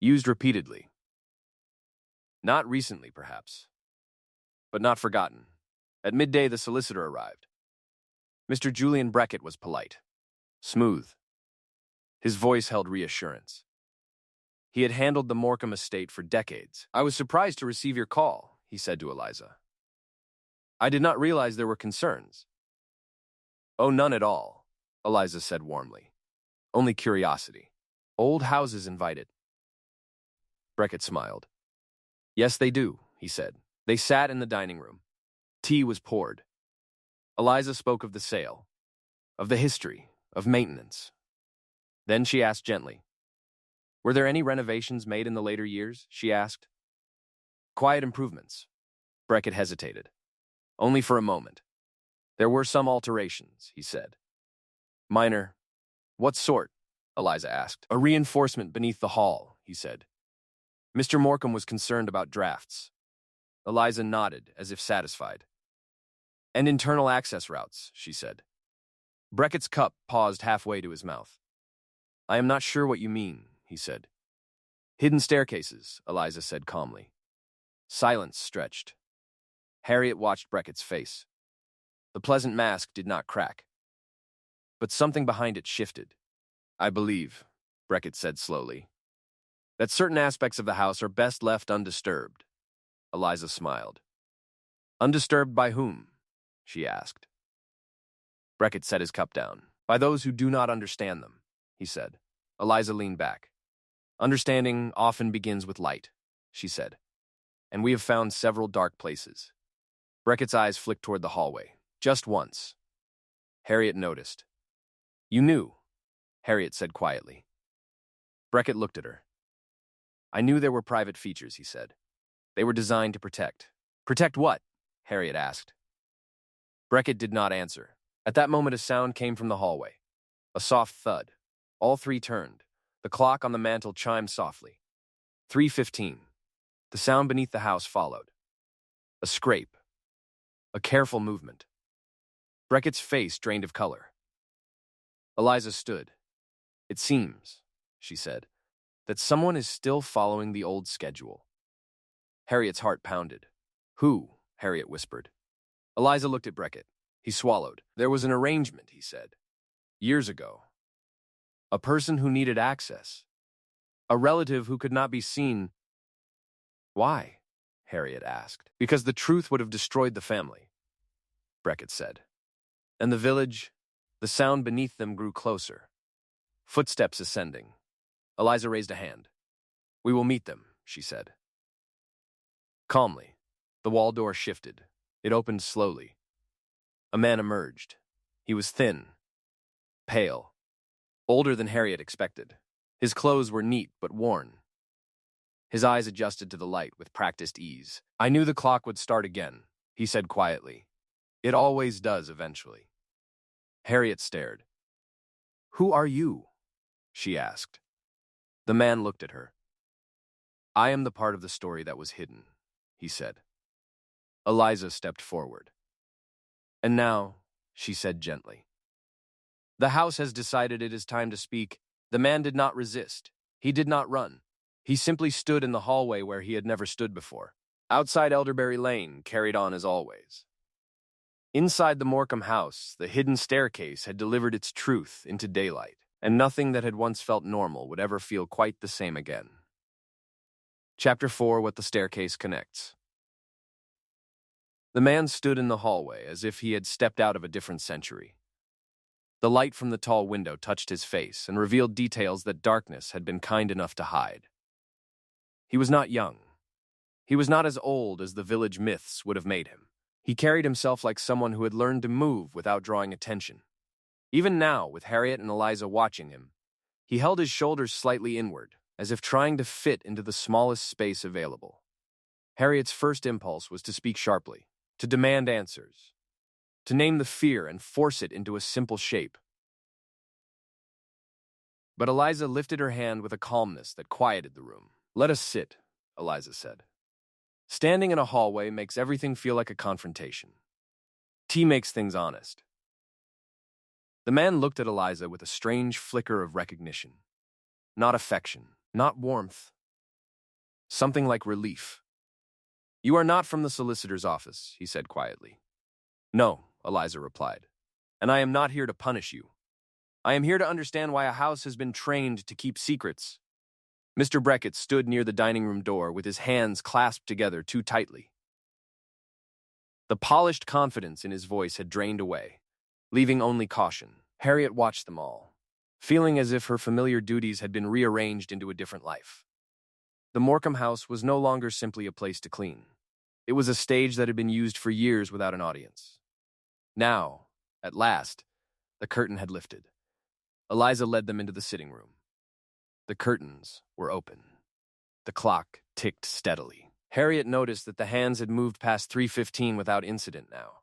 Used repeatedly. Not recently, perhaps. But not forgotten. At midday, the solicitor arrived. Mr. Julian Breckett was polite. Smooth. His voice held reassurance. He had handled the Morcom estate for decades. I was surprised to receive your call, he said to Eliza. I did not realize there were concerns. Oh, none at all, Eliza said warmly. Only curiosity. Old houses invited. Breckett smiled. Yes, they do, he said. They sat in the dining room. Tea was poured. Eliza spoke of the sale, of the history, of maintenance. Then she asked gently, were there any renovations made in the later years? She asked. Quiet improvements. Breckett hesitated. Only for a moment. There were some alterations, he said. Minor. What sort? Eliza asked. A reinforcement beneath the hall, he said. Mr. Morcom was concerned about drafts. Eliza nodded, as if satisfied. And internal access routes, she said. Breckett's cup paused halfway to his mouth. I am not sure what you mean, he said. Hidden staircases, Eliza said calmly. Silence stretched. Harriet watched Breckett's face. The pleasant mask did not crack. But something behind it shifted. I believe, Breckett said slowly, that certain aspects of the house are best left undisturbed. Eliza smiled. Undisturbed by whom? She asked. Breckett set his cup down. By those who do not understand them, he said. Eliza leaned back. Understanding often begins with light, she said. And we have found several dark places. Breckett's eyes flicked toward the hallway. Just once. Harriet noticed. You knew, Harriet said quietly. Breckett looked at her. I knew there were private features, he said. They were designed to protect. Protect what? Harriet asked. Beckett did not answer. At that moment, a sound came from the hallway. A soft thud. All three turned. The clock on the mantel chimed softly. 3:15. The sound beneath the house followed. A scrape. A careful movement. Beckett's face drained of color. Eliza stood. "It seems," she said, "that someone is still following the old schedule." Harriet's heart pounded. "Who?" Harriet whispered. Eliza looked at Beckett. He swallowed. "There was an arrangement," he said. "Years ago. A person who needed access. A relative who could not be seen." "Why?" Harriet asked. "Because the truth would have destroyed the family," Beckett said. And the village, the sound beneath them grew closer. Footsteps ascending. Eliza raised a hand. "We will meet them," she said. Calmly, the wall door shifted. It opened slowly. A man emerged. He was thin, pale, older than Harriet expected. His clothes were neat but worn. His eyes adjusted to the light with practiced ease. "I knew the clock would start again," he said quietly. "It always does eventually." Harriet stared. "Who are you?" she asked. The man looked at her. "I am the part of the story that was hidden," he said. Eliza stepped forward. "And now," she said gently, "the house has decided it is time to speak." The man did not resist. He did not run. He simply stood in the hallway where he had never stood before. Outside Elderberry Lane carried on as always. Inside the Morecambe house, the hidden staircase had delivered its truth into daylight, and nothing that had once felt normal would ever feel quite the same again. Chapter 4: What the Staircase Connects. The man stood in the hallway as if he had stepped out of a different century. The light from the tall window touched his face and revealed details that darkness had been kind enough to hide. He was not young. He was not as old as the village myths would have made him. He carried himself like someone who had learned to move without drawing attention. Even now, with Harriet and Eliza watching him, he held his shoulders slightly inward, as if trying to fit into the smallest space available. Harriet's first impulse was to speak sharply, to demand answers, to name the fear and force it into a simple shape. But Eliza lifted her hand with a calmness that quieted the room. "Let us sit," Eliza said. "Standing in a hallway makes everything feel like a confrontation. Tea makes things honest." The man looked at Eliza with a strange flicker of recognition. Not affection, not warmth. Something like relief. "You are not from the solicitor's office," he said quietly. "No," Eliza replied. "And I am not here to punish you. I am here to understand why a house has been trained to keep secrets." Mr. Beckett stood near the dining room door with his hands clasped together too tightly. The polished confidence in his voice had drained away, leaving only caution. Harriet watched them all, feeling as if her familiar duties had been rearranged into a different life. The Morecambe house was no longer simply a place to clean. It was a stage that had been used for years without an audience. Now, at last, the curtain had lifted. Eliza led them into the sitting room. The curtains were open. The clock ticked steadily. Harriet noticed that the hands had moved past 3:15 without incident now,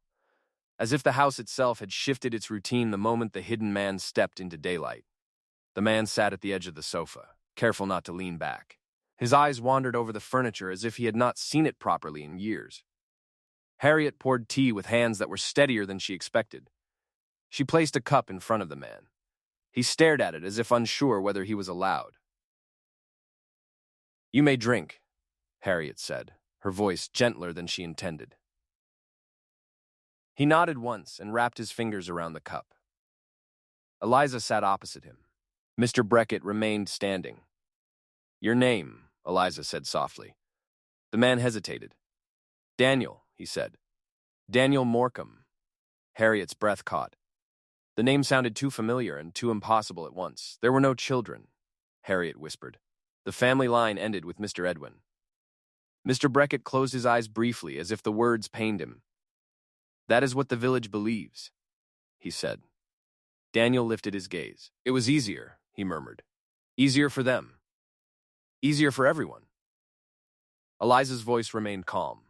as if the house itself had shifted its routine the moment the hidden man stepped into daylight. The man sat at the edge of the sofa, careful not to lean back. His eyes wandered over the furniture as if he had not seen it properly in years. Harriet poured tea with hands that were steadier than she expected. She placed a cup in front of the man. He stared at it as if unsure whether he was allowed. "You may drink," Harriet said, her voice gentler than she intended. He nodded once and wrapped his fingers around the cup. Eliza sat opposite him. Mr. Beckett remained standing. "Your name," Eliza said softly. The man hesitated. "Daniel," he said. "Daniel Morecambe." Harriet's breath caught. The name sounded too familiar and too impossible at once. "There were no children," Harriet whispered. "The family line ended with Mr. Edwin." Mr. Beckett closed his eyes briefly as if the words pained him. "That is what the village believes," he said. Daniel lifted his gaze. "It was easier," he murmured. "Easier for them. Easier for everyone." Eliza's voice remained calm.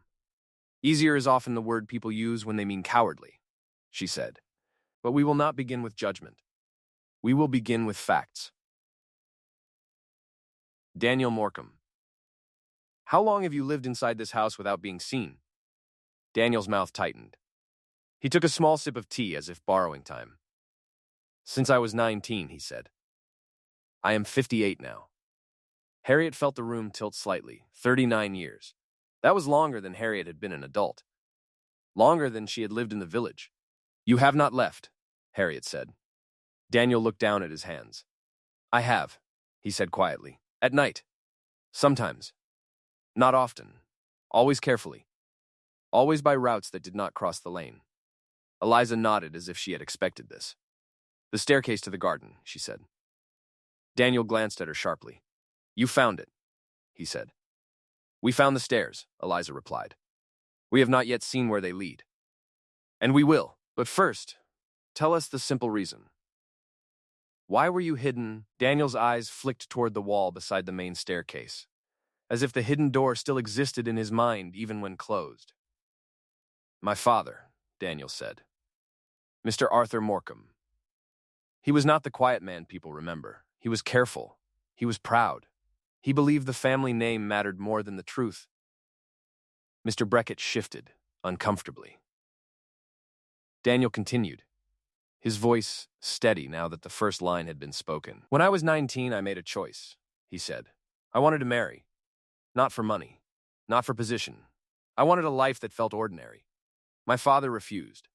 Easier is often the word people use when they mean cowardly. she said. But we will not begin with judgment. We will begin with facts. Daniel Morcom. How long have you lived inside this house without being seen? Daniel's mouth tightened. He took a small sip of tea as if borrowing time. Since I was 19, he said. I am 58 now. Harriet felt the room tilt slightly. 39 years. That was longer than Harriet had been an adult. Longer than she had lived in the village. You have not left, Harriet said. Daniel looked down at his hands. I have, he said quietly. At night. Sometimes. Not often. Always carefully. Always by routes that did not cross the lane. Eliza nodded as if she had expected this. The staircase to the garden, she said. Daniel glanced at her sharply. You found it, he said. We found the stairs, Eliza replied. We have not yet seen where they lead. And we will. But first, tell us the simple reason. Why were you hidden? Daniel's eyes flicked toward the wall beside the main staircase, as if the hidden door still existed in his mind even when closed. My father, Daniel said. Mr. Arthur Morcom. He was not the quiet man people remember. He was careful. He was proud. He believed the family name mattered more than the truth. Mr. Beckett shifted, uncomfortably. Daniel continued, his voice steady now that the first line had been spoken. When I was 19, I made a choice, he said. I wanted to marry. Not for money. Not for position. I wanted a life that felt ordinary. My father refused.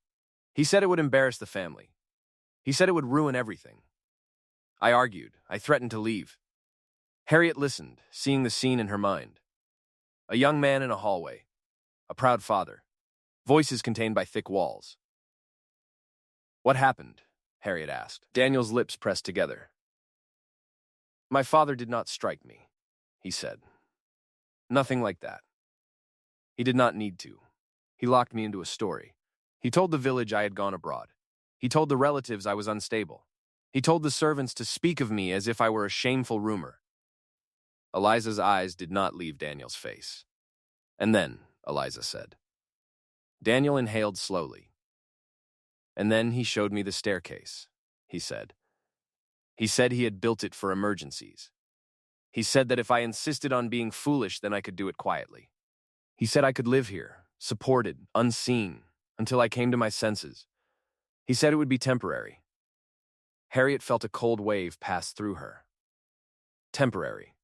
He said it would embarrass the family. He said it would ruin everything. I argued. I threatened to leave. Harriet listened, seeing the scene in her mind. A young man in a hallway. A proud father. Voices contained by thick walls. What happened? Harriet asked. Daniel's lips pressed together. My father did not strike me, he said. Nothing like that. He did not need to. He locked me into a story. He told the village I had gone abroad. He told the relatives I was unstable. He told the servants to speak of me as if I were a shameful rumor. Eliza's eyes did not leave Daniel's face. And then, Eliza said. Daniel inhaled slowly. And then he showed me the staircase, he said. He said he had built it for emergencies. He said that if I insisted on being foolish, then I could do it quietly. He said I could live here, supported, unseen, until I came to my senses. He said it would be temporary. Harriet felt a cold wave pass through her. Temporary.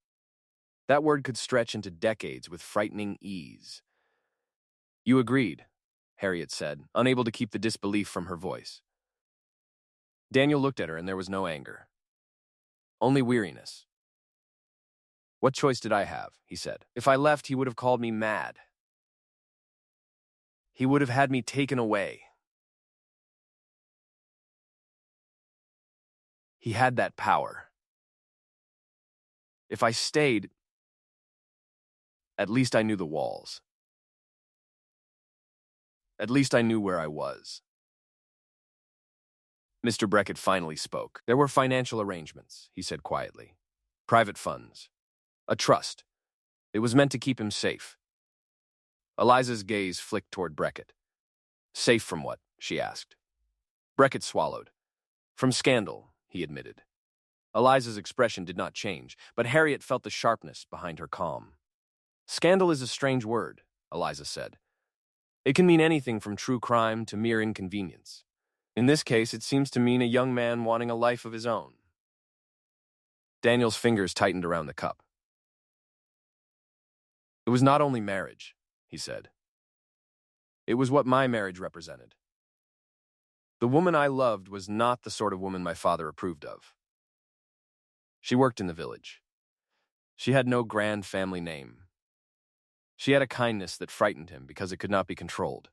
That word could stretch into decades with frightening ease. You agreed, Harriet said, unable to keep the disbelief from her voice. Daniel looked at her and there was no anger. Only weariness. What choice did I have? He said. If I left, he would have called me mad. He would have had me taken away. He had that power. If I stayed, at least I knew the walls. At least I knew where I was. Mr. Beckett finally spoke. There were financial arrangements, he said quietly. Private funds. A trust. It was meant to keep him safe. Eliza's gaze flicked toward Beckett. Safe from what? She asked. Beckett swallowed. From scandal, he admitted. Eliza's expression did not change, but Harriet felt the sharpness behind her calm. Scandal is a strange word, Eliza said. It can mean anything from true crime to mere inconvenience. In this case, it seems to mean a young man wanting a life of his own. Daniel's fingers tightened around the cup. It was not only marriage, he said. It was what my marriage represented. The woman I loved was not the sort of woman my father approved of. She worked in the village. She had no grand family name. She had a kindness that frightened him because it could not be controlled.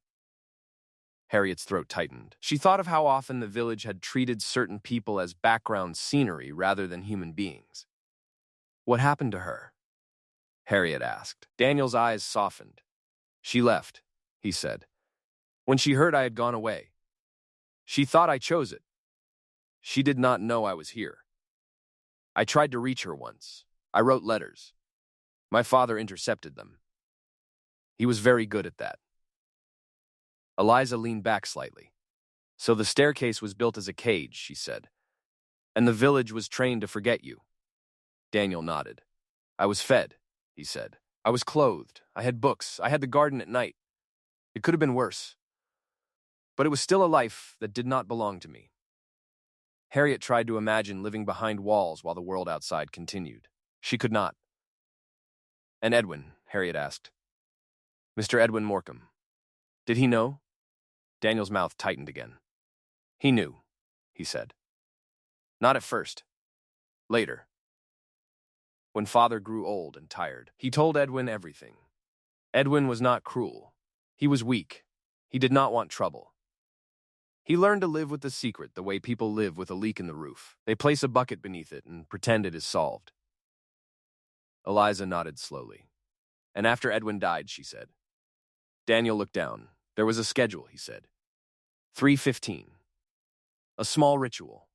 Harriet's throat tightened. She thought of how often the village had treated certain people as background scenery rather than human beings. What happened to her? Harriet asked. Daniel's eyes softened. She left, he said. When she heard I had gone away. She thought I chose it. She did not know I was here. I tried to reach her once. I wrote letters. My father intercepted them. He was very good at that. Eliza leaned back slightly. So the staircase was built as a cage, she said. And the village was trained to forget you. Daniel nodded. I was fed, he said. I was clothed. I had books. I had the garden at night. It could have been worse. But it was still a life that did not belong to me. Harriet tried to imagine living behind walls while the world outside continued. She could not. And Edwin, Harriet asked. Mr. Edwin Morecambe. Did he know? Daniel's mouth tightened again. He knew, he said. Not at first. Later. When father grew old and tired, he told Edwin everything. Edwin was not cruel. He was weak. He did not want trouble. He learned to live with the secret the way people live with a leak in the roof. They place a bucket beneath it and pretend it is solved. Eliza nodded slowly. And after Edwin died, she said. Daniel looked down. There was a schedule, he said. 3:15. A small ritual.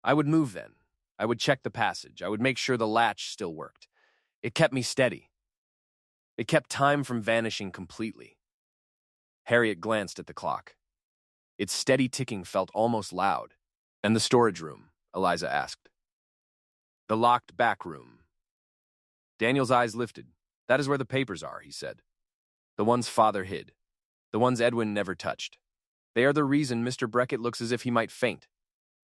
I would move then. I would check the passage. I would make sure the latch still worked. It kept me steady. It kept time from vanishing completely. Harriet glanced at the clock. Its steady ticking felt almost loud. And the storage room, Eliza asked. The locked back room. Daniel's eyes lifted. That is where the papers are, he said. The ones father hid. The ones Edwin never touched. They are the reason Mr. Beckett looks as if he might faint.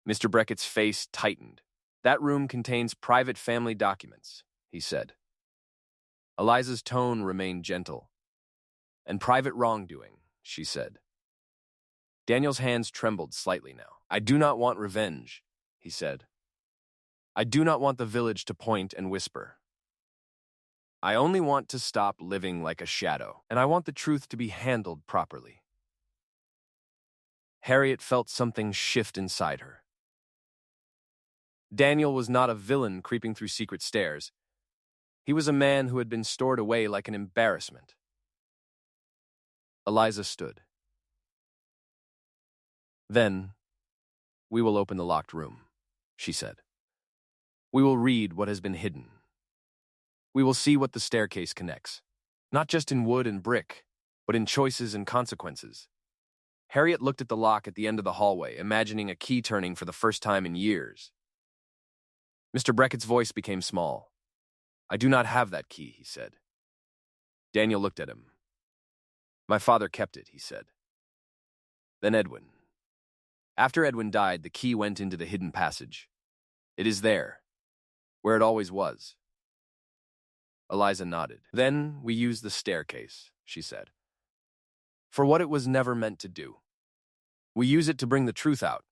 Mr. Beckett's face tightened. That room contains private family documents, he said. Eliza's tone remained gentle. And private wrongdoing, she said. Daniel's hands trembled slightly now. I do not want revenge, he said. I do not want the village to point and whisper. I only want to stop living like a shadow, and I want the truth to be handled properly. Harriet felt something shift inside her. Daniel was not a villain creeping through secret stairs. He was a man who had been stored away like an embarrassment. Eliza stood. Then, we will open the locked room, she said. We will read what has been hidden. We will see what the staircase connects, not just in wood and brick, but in choices and consequences. Harriet looked at the lock at the end of the hallway, imagining a key turning for the first time in years. Mr. Beckett's voice became small. I do not have that key, he said. Daniel looked at him. My father kept it, he said. Then Edwin. After Edwin died, the key went into the hidden passage. It is there, where it always was. Eliza nodded. Then we used the staircase, she said, for what it was never meant to do. We use it to bring the truth out.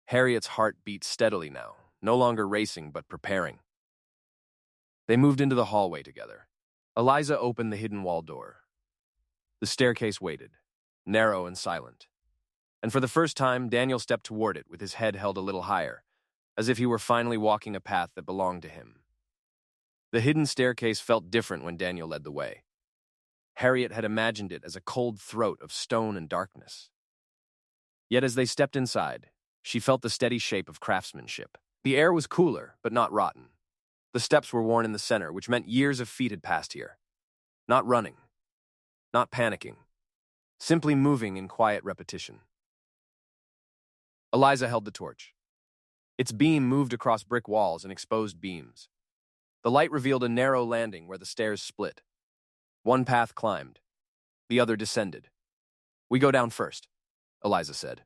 Harriet's heart beat steadily now, no longer racing but preparing. They moved into the hallway together. Eliza opened the hidden wall door. The staircase waited, narrow and silent. And for the first time, Daniel stepped toward it with his head held a little higher, as if he were finally walking a path that belonged to him. The hidden staircase felt different when Daniel led the way. Harriet had imagined it as a cold throat of stone and darkness. Yet as they stepped inside, she felt the steady shape of craftsmanship. The air was cooler, but not rotten. The steps were worn in the center, which meant years of feet had passed here. Not running. Not panicking. Simply moving in quiet repetition. Eliza held the torch. Its beam moved across brick walls and exposed beams. The light revealed a narrow landing where the stairs split. One path climbed. The other descended. We go down first, Eliza said.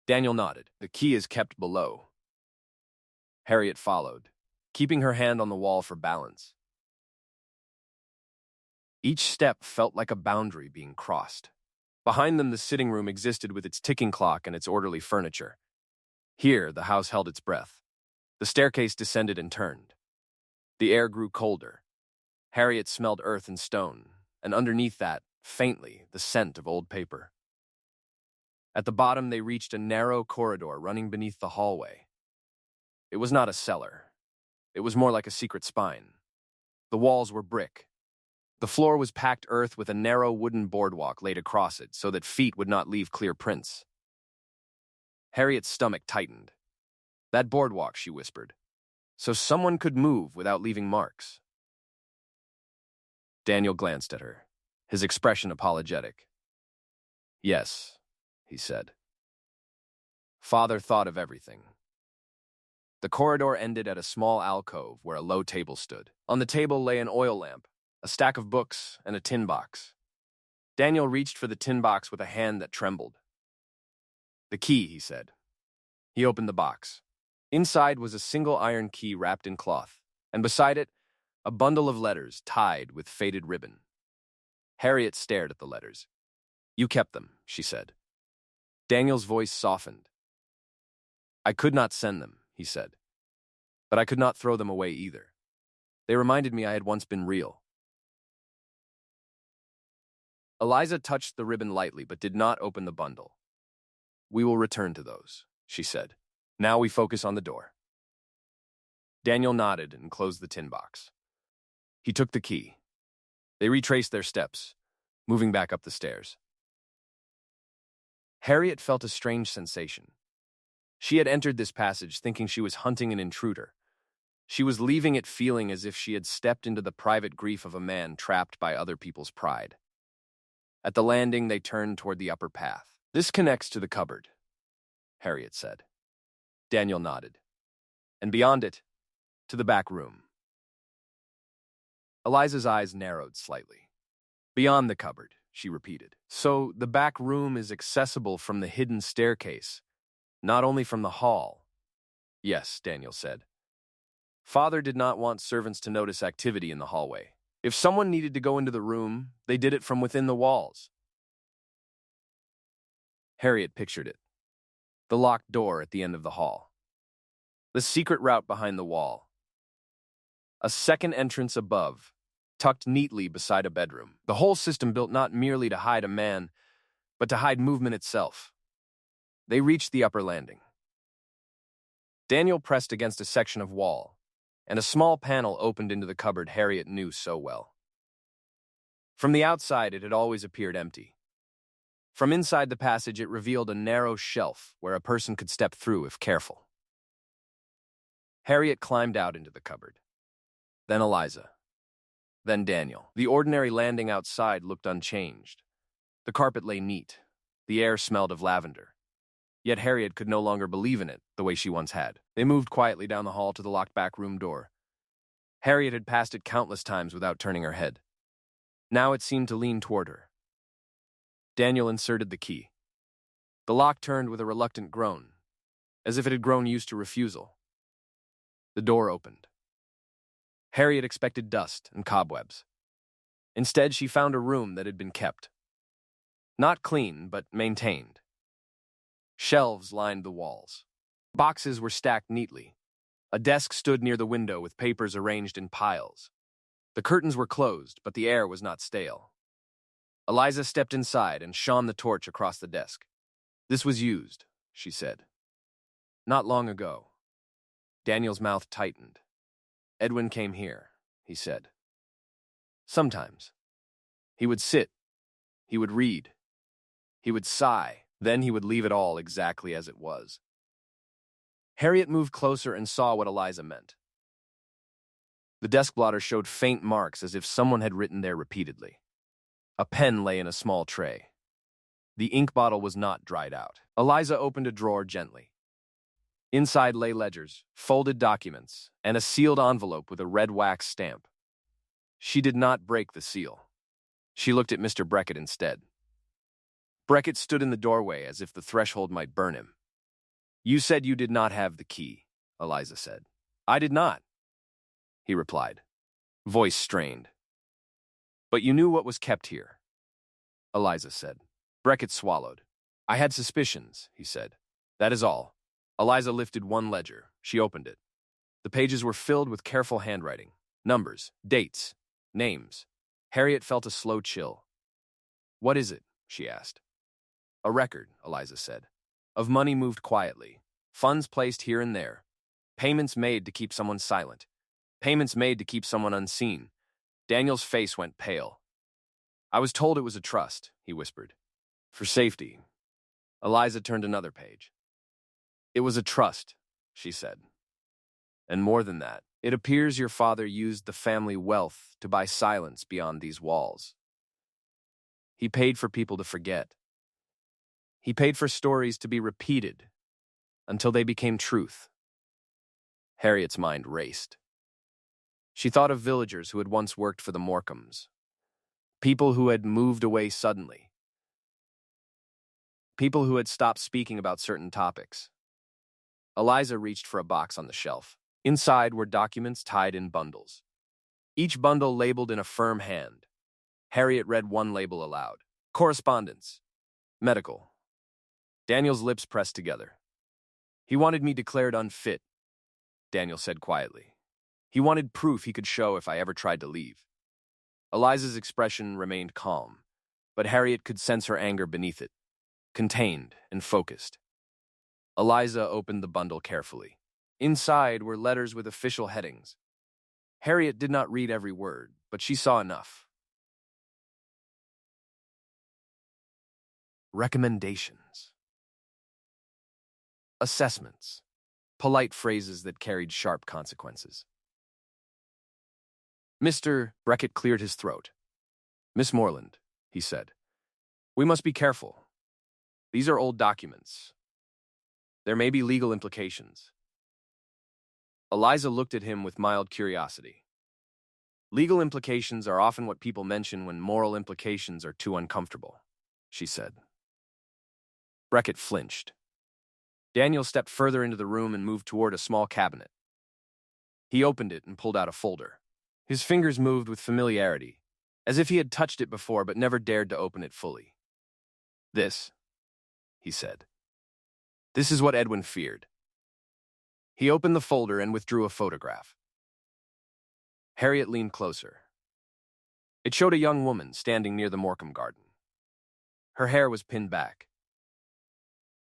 Daniel nodded. The key is kept below. Harriet followed, keeping her hand on the wall for balance. Each step felt like a boundary being crossed. Behind them, the sitting room existed with its ticking clock and its orderly furniture. Here, the house held its breath. The staircase descended and turned. The air grew colder. Harriet smelled earth and stone, and underneath that, faintly, the scent of old paper. At the bottom, they reached a narrow corridor running beneath the hallway. It was not a cellar. It was more like a secret spine. The walls were brick. The floor was packed earth with a narrow wooden boardwalk laid across it so that feet would not leave clear prints. Harriet's stomach tightened. That boardwalk, she whispered, so someone could move without leaving marks. Daniel glanced at her, his expression apologetic. Yes, he said. Father thought of everything. The corridor ended at a small alcove where a low table stood. On the table lay an oil lamp, a stack of books, and a tin box. Daniel reached for the tin box with a hand that trembled. The key, he said. He opened the box. Inside was a single iron key wrapped in cloth, and beside it, a bundle of letters tied with faded ribbon. Harriet stared at the letters. You kept them, she said. Daniel's voice softened. I could not send them, he said. But I could not throw them away either. They reminded me I had once been real. Eliza touched the ribbon lightly but did not open the bundle. We will return to those, she said. Now we focus on the door. Daniel nodded and closed the tin box. He took the key. They retraced their steps, moving back up the stairs. Harriet felt a strange sensation. She had entered this passage thinking she was hunting an intruder. She was leaving it feeling as if she had stepped into the private grief of a man trapped by other people's pride. At the landing, they turned toward the upper path. This connects to the cupboard, Harriet said. Daniel nodded. And beyond it, to the back room. Eliza's eyes narrowed slightly. Beyond the cupboard, she repeated. So the back room is accessible from the hidden staircase, not only from the hall. Yes, Daniel said. Father did not want servants to notice activity in the hallway. If someone needed to go into the room, they did it from within the walls. Harriet pictured it. The locked door at the end of the hall. The secret route behind the wall. A second entrance above, tucked neatly beside a bedroom. The whole system built not merely to hide a man, but to hide movement itself. They reached the upper landing. Daniel pressed against a section of wall, and a small panel opened into the cupboard Harriet knew so well. From the outside, it had always appeared empty. From inside the passage, it revealed a narrow shelf where a person could step through if careful. Harriet climbed out into the cupboard. Then Eliza. Then Daniel. The ordinary landing outside looked unchanged. The carpet lay neat. The air smelled of lavender. Yet Harriet could no longer believe in it the way she once had. They moved quietly down the hall to the locked back room door. Harriet had passed it countless times without turning her head. Now it seemed to lean toward her. Daniel inserted the key. The lock turned with a reluctant groan, as if it had grown used to refusal. The door opened. Harriet expected dust and cobwebs. Instead, she found a room that had been kept. Not clean, but maintained. Shelves lined the walls. Boxes were stacked neatly. A desk stood near the window with papers arranged in piles. The curtains were closed, but the air was not stale. Eliza stepped inside and shone the torch across the desk. This was used, she said. Not long ago. Daniel's mouth tightened. Edwin came here, he said. Sometimes. He would sit. He would read. He would sigh. Then he would leave it all exactly as it was. Harriet moved closer and saw what Eliza meant. The desk blotter showed faint marks as if someone had written there repeatedly. A pen lay in a small tray. The ink bottle was not dried out. Eliza opened a drawer gently. Inside lay ledgers, folded documents, and a sealed envelope with a red wax stamp. She did not break the seal. She looked at Mr. Beckett instead. Beckett stood in the doorway as if the threshold might burn him. You said you did not have the key, Eliza said. I did not, he replied, voice strained. But you knew what was kept here, Eliza said. Beckett swallowed. I had suspicions, he said. That is all. Eliza lifted one ledger. She opened it. The pages were filled with careful handwriting. Numbers, dates, names. Harriet felt a slow chill. What is it? She asked. A record, Eliza said, of money moved quietly, funds placed here and there, payments made to keep someone silent, payments made to keep someone unseen. Daniel's face went pale. I was told it was a trust, he whispered. For safety. Eliza turned another page. It was a trust, she said. And more than that, it appears your father used the family wealth to buy silence beyond these walls. He paid for people to forget. He paid for stories to be repeated until they became truth. Harriet's mind raced. She thought of villagers who had once worked for the Morcombes, people who had moved away suddenly, people who had stopped speaking about certain topics. Eliza reached for a box on the shelf. Inside were documents tied in bundles, each bundle labeled in a firm hand. Harriet read one label aloud. Correspondence. Medical. Daniel's lips pressed together. He wanted me declared unfit, Daniel said quietly. He wanted proof he could show if I ever tried to leave. Eliza's expression remained calm, but Harriet could sense her anger beneath it, contained and focused. Eliza opened the bundle carefully. Inside were letters with official headings. Harriet did not read every word, but she saw enough. Recommendations. Assessments. Polite phrases that carried sharp consequences. Mr. Beckett cleared his throat. Miss Moreland, he said, we must be careful. These are old documents. There may be legal implications. Eliza looked at him with mild curiosity. Legal implications are often what people mention when moral implications are too uncomfortable, she said. Beckett flinched. Daniel stepped further into the room and moved toward a small cabinet. He opened it and pulled out a folder. His fingers moved with familiarity, as if he had touched it before but never dared to open it fully. This, he said. This is what Edwin feared. He opened the folder and withdrew a photograph. Harriet leaned closer. It showed a young woman standing near the Morcombe garden. Her hair was pinned back.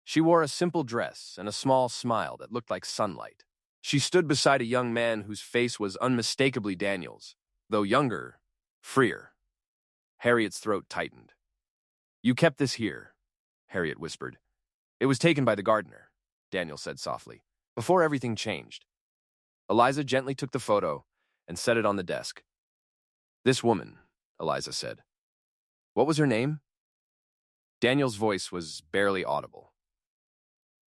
She wore a simple dress and a small smile that looked like sunlight. She stood beside a young man whose face was unmistakably Daniel's, though younger, freer. Harriet's throat tightened. You kept this here, Harriet whispered. It was taken by the gardener, Daniel said softly, before everything changed. Eliza gently took the photo and set it on the desk. This woman, Eliza said. What was her name? Daniel's voice was barely audible.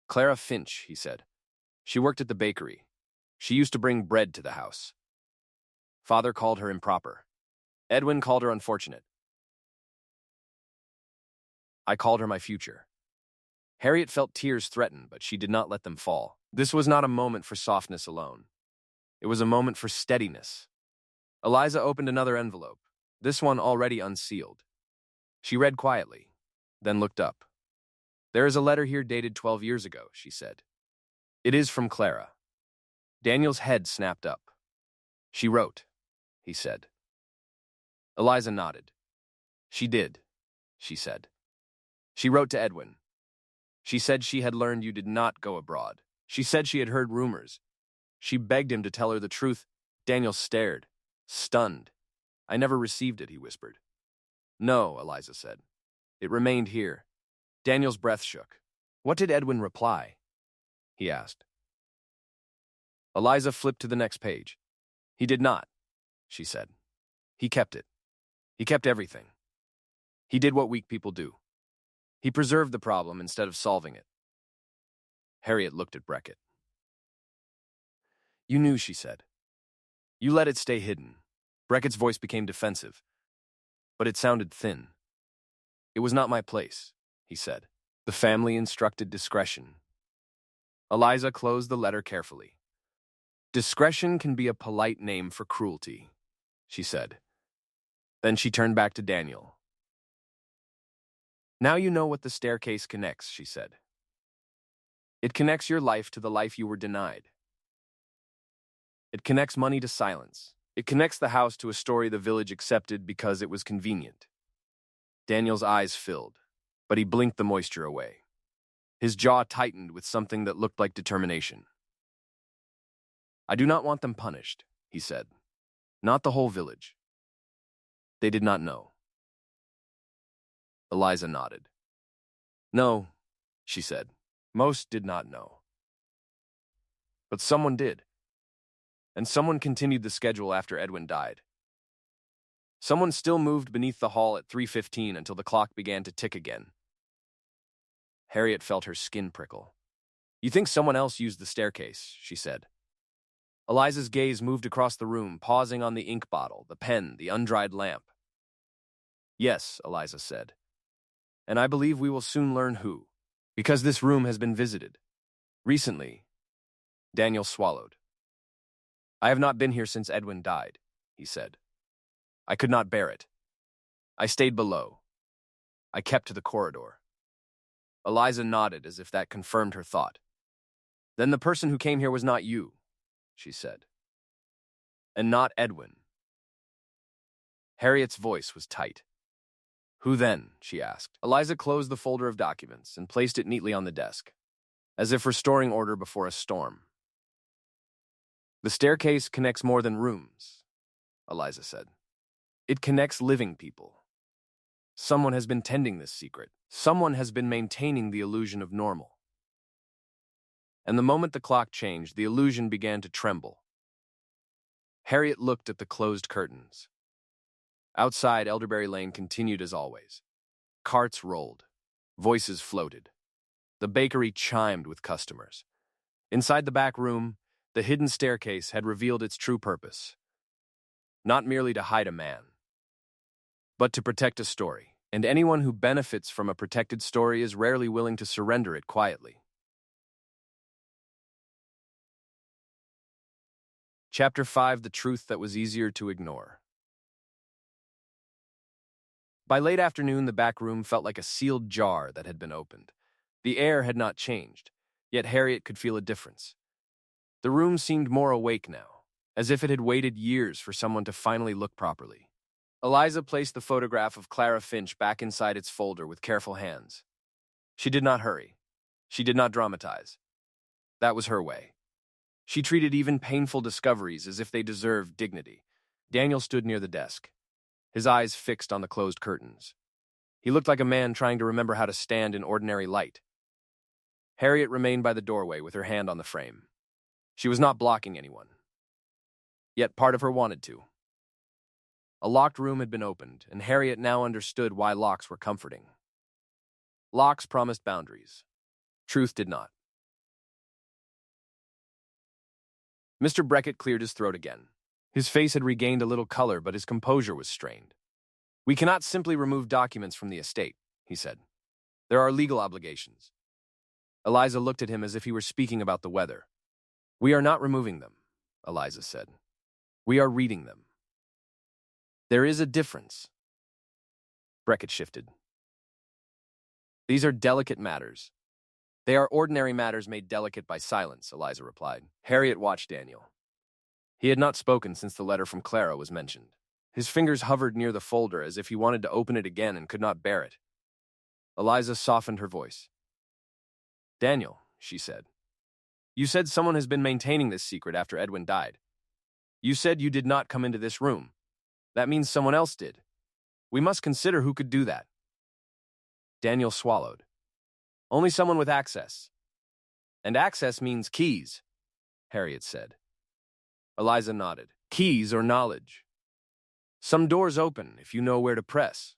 Clara Finch, he said. She worked at the bakery. She used to bring bread to the house. Father called her improper. Edwin called her unfortunate. I called her my future. Harriet felt tears threaten, but she did not let them fall. This was not a moment for softness alone. It was a moment for steadiness. Eliza opened another envelope, this one already unsealed. She read quietly, then looked up. There is a letter here dated 12 years ago, she said. It is from Clara. Daniel's head snapped up. She wrote, he said. Eliza nodded. She did, she said. She wrote to Edwin. She said she had learned you did not go abroad. She said she had heard rumors. She begged him to tell her the truth. Daniel stared, stunned. I never received it, he whispered. No, Eliza said. It remained here. Daniel's breath shook. What did Edwin reply? He asked. Eliza flipped to the next page. He did not, she said. He kept it. He kept everything. He did what weak people do. He preserved the problem instead of solving it. Harriet looked at Beckett. You knew, she said. You let it stay hidden. Beckett's voice became defensive, but it sounded thin. It was not my place, he said. The family instructed discretion. Eliza closed the letter carefully. Discretion can be a polite name for cruelty, she said. Then she turned back to Daniel. Now you know what the staircase connects, she said. It connects your life to the life you were denied. It connects money to silence. It connects the house to a story the village accepted because it was convenient. Daniel's eyes filled, but he blinked the moisture away. His jaw tightened with something that looked like determination. I do not want them punished, he said. Not the whole village. They did not know. Eliza nodded. No, she said. Most did not know. But someone did. And someone continued the schedule after Edwin died. Someone still moved beneath the hall at 3:15 until the clock began to tick again. Harriet felt her skin prickle. You think someone else used the staircase, she said. Eliza's gaze moved across the room, pausing on the ink bottle, the pen, the undried lamp. Yes, Eliza said. And I believe we will soon learn who. Because this room has been visited. Recently. Daniel swallowed. I have not been here since Edwin died, he said. I could not bear it. I stayed below. I kept to the corridor. Eliza nodded as if that confirmed her thought. Then the person who came here was not you, she said. And not Edwin. Harriet's voice was tight. Who then? She asked. Eliza closed the folder of documents and placed it neatly on the desk, as if restoring order before a storm. The staircase connects more than rooms, Eliza said. It connects living people. Someone has been tending this secret. Someone has been maintaining the illusion of normal. And the moment the clock changed, the illusion began to tremble. Harriet looked at the closed curtains. Outside, Elderberry Lane continued as always. Carts rolled. Voices floated. The bakery chimed with customers. Inside the back room, the hidden staircase had revealed its true purpose. Not merely to hide a man, but to protect a story. And anyone who benefits from a protected story is rarely willing to surrender it quietly. Chapter 5: The Truth That Was Easier to Ignore. By late afternoon, the back room felt like a sealed jar that had been opened. The air had not changed, yet Harriet could feel a difference. The room seemed more awake now, as if it had waited years for someone to finally look properly. Eliza placed the photograph of Clara Finch back inside its folder with careful hands. She did not hurry. She did not dramatize. That was her way. She treated even painful discoveries as if they deserved dignity. Daniel stood near the desk, his eyes fixed on the closed curtains. He looked like a man trying to remember how to stand in ordinary light. Harriet remained by the doorway with her hand on the frame. She was not blocking anyone. Yet part of her wanted to. A locked room had been opened, and Harriet now understood why locks were comforting. Locks promised boundaries. Truth did not. Mr. Beckett cleared his throat again. His face had regained a little color, but his composure was strained. We cannot simply remove documents from the estate, he said. There are legal obligations. Eliza looked at him as if he were speaking about the weather. We are not removing them, Eliza said. We are reading them. There is a difference. Beckett shifted. These are delicate matters. They are ordinary matters made delicate by silence, Eliza replied. Harriet watched Daniel. He had not spoken since the letter from Clara was mentioned. His fingers hovered near the folder as if he wanted to open it again and could not bear it. Eliza softened her voice. Daniel, she said. You said someone has been maintaining this secret after Edwin died. You said you did not come into this room. That means someone else did. We must consider who could do that. Daniel swallowed. Only someone with access. And access means keys, Harriet said. Eliza nodded. Keys or knowledge. Some doors open if you know where to press.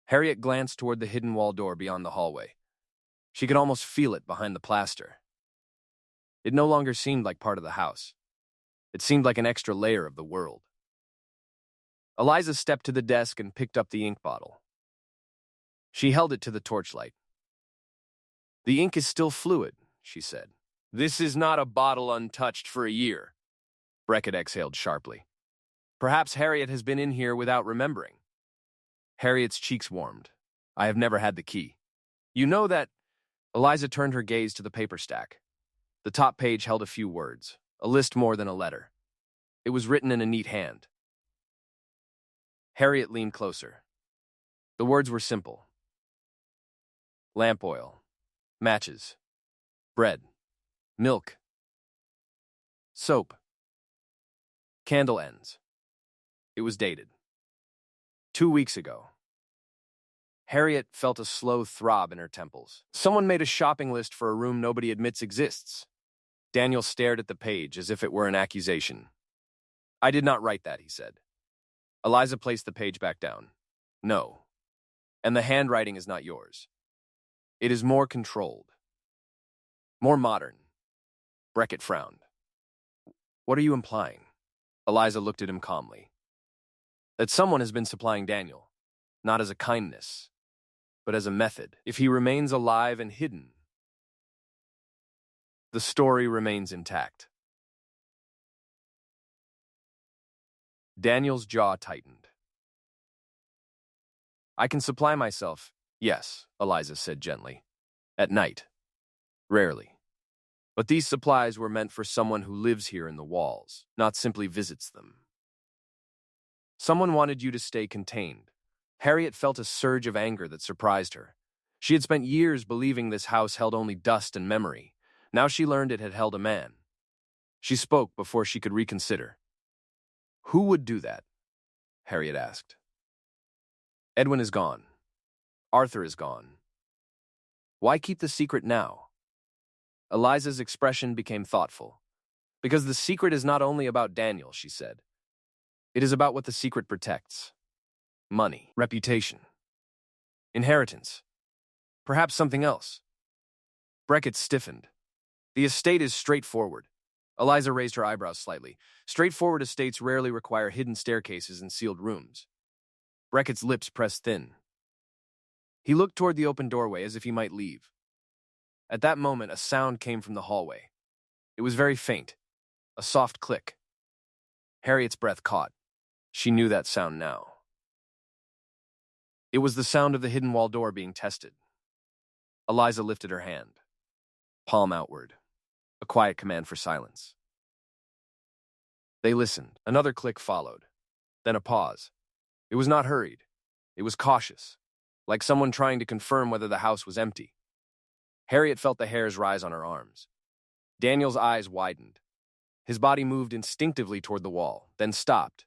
Harriet glanced toward the hidden wall door beyond the hallway. She could almost feel it behind the plaster. It no longer seemed like part of the house. It seemed like an extra layer of the world. Eliza stepped to the desk and picked up the ink bottle. She held it to the torchlight. The ink is still fluid, she said. This is not a bottle untouched for a year. Beckett exhaled sharply. Perhaps Harriet has been in here without remembering. Harriet's cheeks warmed. I have never had the key. You know that... Eliza turned her gaze to the paper stack. The top page held a few words, a list more than a letter. It was written in a neat hand. Harriet leaned closer. The words were simple. Lamp oil, matches, bread, milk, soap, candle ends. It was dated. 2 weeks ago. Harriet felt a slow throb in her temples. Someone made a shopping list for a room nobody admits exists. Daniel stared at the page as if it were an accusation. I did not write that, he said. Eliza placed the page back down. No. And the handwriting is not yours. It is more controlled, more modern. Beckett frowned. What are you implying? Eliza looked at him calmly. That someone has been supplying Daniel, not as a kindness, but as a method. If he remains alive and hidden, the story remains intact. Daniel's jaw tightened. I can supply myself, yes, Eliza said gently. At night. Rarely. But these supplies were meant for someone who lives here in the walls, not simply visits them. Someone wanted you to stay contained. Harriet felt a surge of anger that surprised her. She had spent years believing this house held only dust and memory. Now she learned it had held a man. She spoke before she could reconsider. Who would do that? Harriet asked. Edwin is gone. Arthur is gone. Why keep the secret now? Eliza's expression became thoughtful. Because the secret is not only about Daniel, she said. It is about what the secret protects. Money, reputation, inheritance, perhaps something else. Beckett stiffened. The estate is straightforward. Eliza raised her eyebrows slightly. Straightforward estates rarely require hidden staircases and sealed rooms. Beckett's lips pressed thin. He looked toward the open doorway as if he might leave. At that moment, a sound came from the hallway. It was very faint, a soft click. Harriet's breath caught. She knew that sound now. It was the sound of the hidden wall door being tested. Eliza lifted her hand, palm outward, a quiet command for silence. They listened. Another click followed, then a pause. It was not hurried. It was cautious, like someone trying to confirm whether the house was empty. Harriet felt the hairs rise on her arms. Daniel's eyes widened. His body moved instinctively toward the wall, then stopped.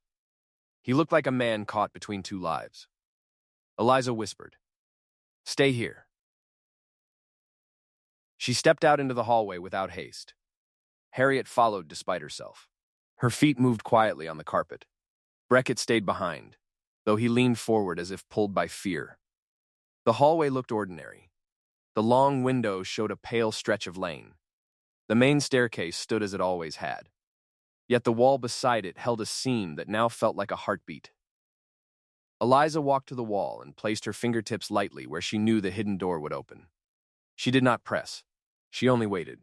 He looked like a man caught between two lives. Eliza whispered, "Stay here." She stepped out into the hallway without haste. Harriet followed despite herself. Her feet moved quietly on the carpet. Beckett stayed behind, though he leaned forward as if pulled by fear. The hallway looked ordinary. The long window showed a pale stretch of lane. The main staircase stood as it always had. Yet the wall beside it held a seam that now felt like a heartbeat. Eliza walked to the wall and placed her fingertips lightly where she knew the hidden door would open. She did not press. She only waited.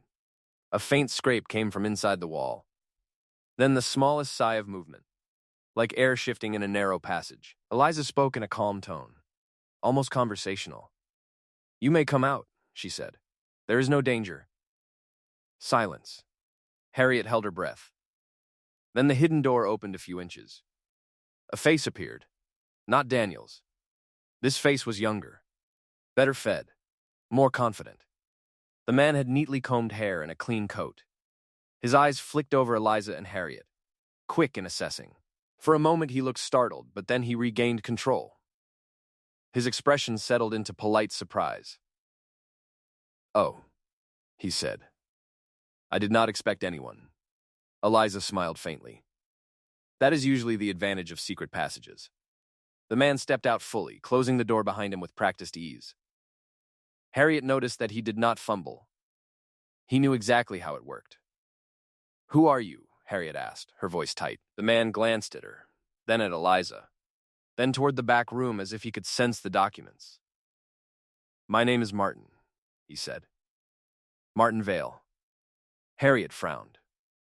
A faint scrape came from inside the wall. Then the smallest sigh of movement, like air shifting in a narrow passage. Eliza spoke in a calm tone, almost conversational. "You may come out," she said. "There is no danger." Silence. Harriet held her breath. Then the hidden door opened a few inches. A face appeared. Not Daniel's. This face was younger, better fed, more confident. The man had neatly combed hair and a clean coat. His eyes flicked over Eliza and Harriet, quick in assessing. For a moment he looked startled, but then he regained control. His expression settled into polite surprise. "Oh," he said. "I did not expect anyone." Eliza smiled faintly. That is usually the advantage of secret passages. The man stepped out fully, closing the door behind him with practiced ease. Harriet noticed that he did not fumble. He knew exactly how it worked. "Who are you?" Harriet asked, her voice tight. The man glanced at her, then at Eliza, then toward the back room as if he could sense the documents. "My name is Martin," he said. "Martin Vale." Harriet frowned.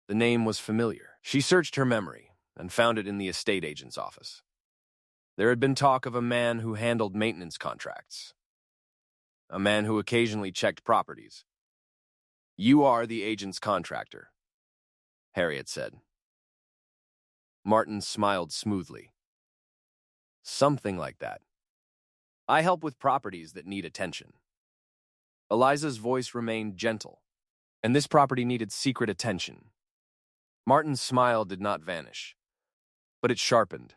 The name was familiar. She searched her memory and found it in the estate agent's office. There had been talk of a man who handled maintenance contracts, a man who occasionally checked properties. "You are the agent's contractor," Harriet said. Martin smiled smoothly. "Something like that. I help with properties that need attention." Eliza's voice remained gentle, and this property needed secret attention. Martin's smile did not vanish, but it sharpened.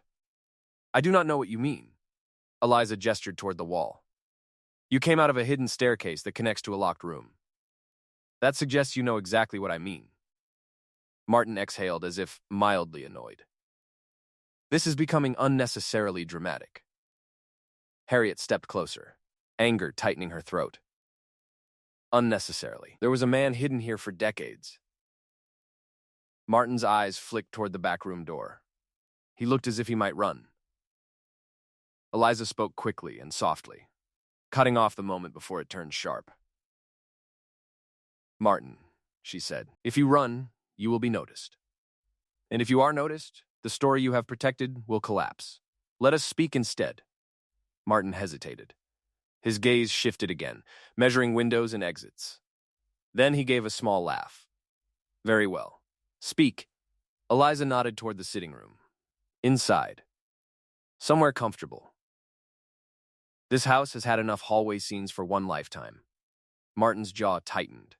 "I do not know what you mean." Eliza gestured toward the wall. "You came out of a hidden staircase that connects to a locked room. That suggests you know exactly what I mean." Martin exhaled as if mildly annoyed. "This is becoming unnecessarily dramatic." Harriet stepped closer, anger tightening her throat. Unnecessarily. There was a man hidden here for decades. Martin's eyes flicked toward the back room door. He looked as if he might run. Eliza spoke quickly and softly, cutting off the moment before it turned sharp. "Martin," she said, "if you run, you will be noticed. And if you are noticed, the story you have protected will collapse. Let us speak instead." Martin hesitated. His gaze shifted again, measuring windows and exits. Then he gave a small laugh. "Very well. Speak." Eliza nodded toward the sitting room. Inside. Somewhere comfortable. This house has had enough hallway scenes for one lifetime. Martin's jaw tightened.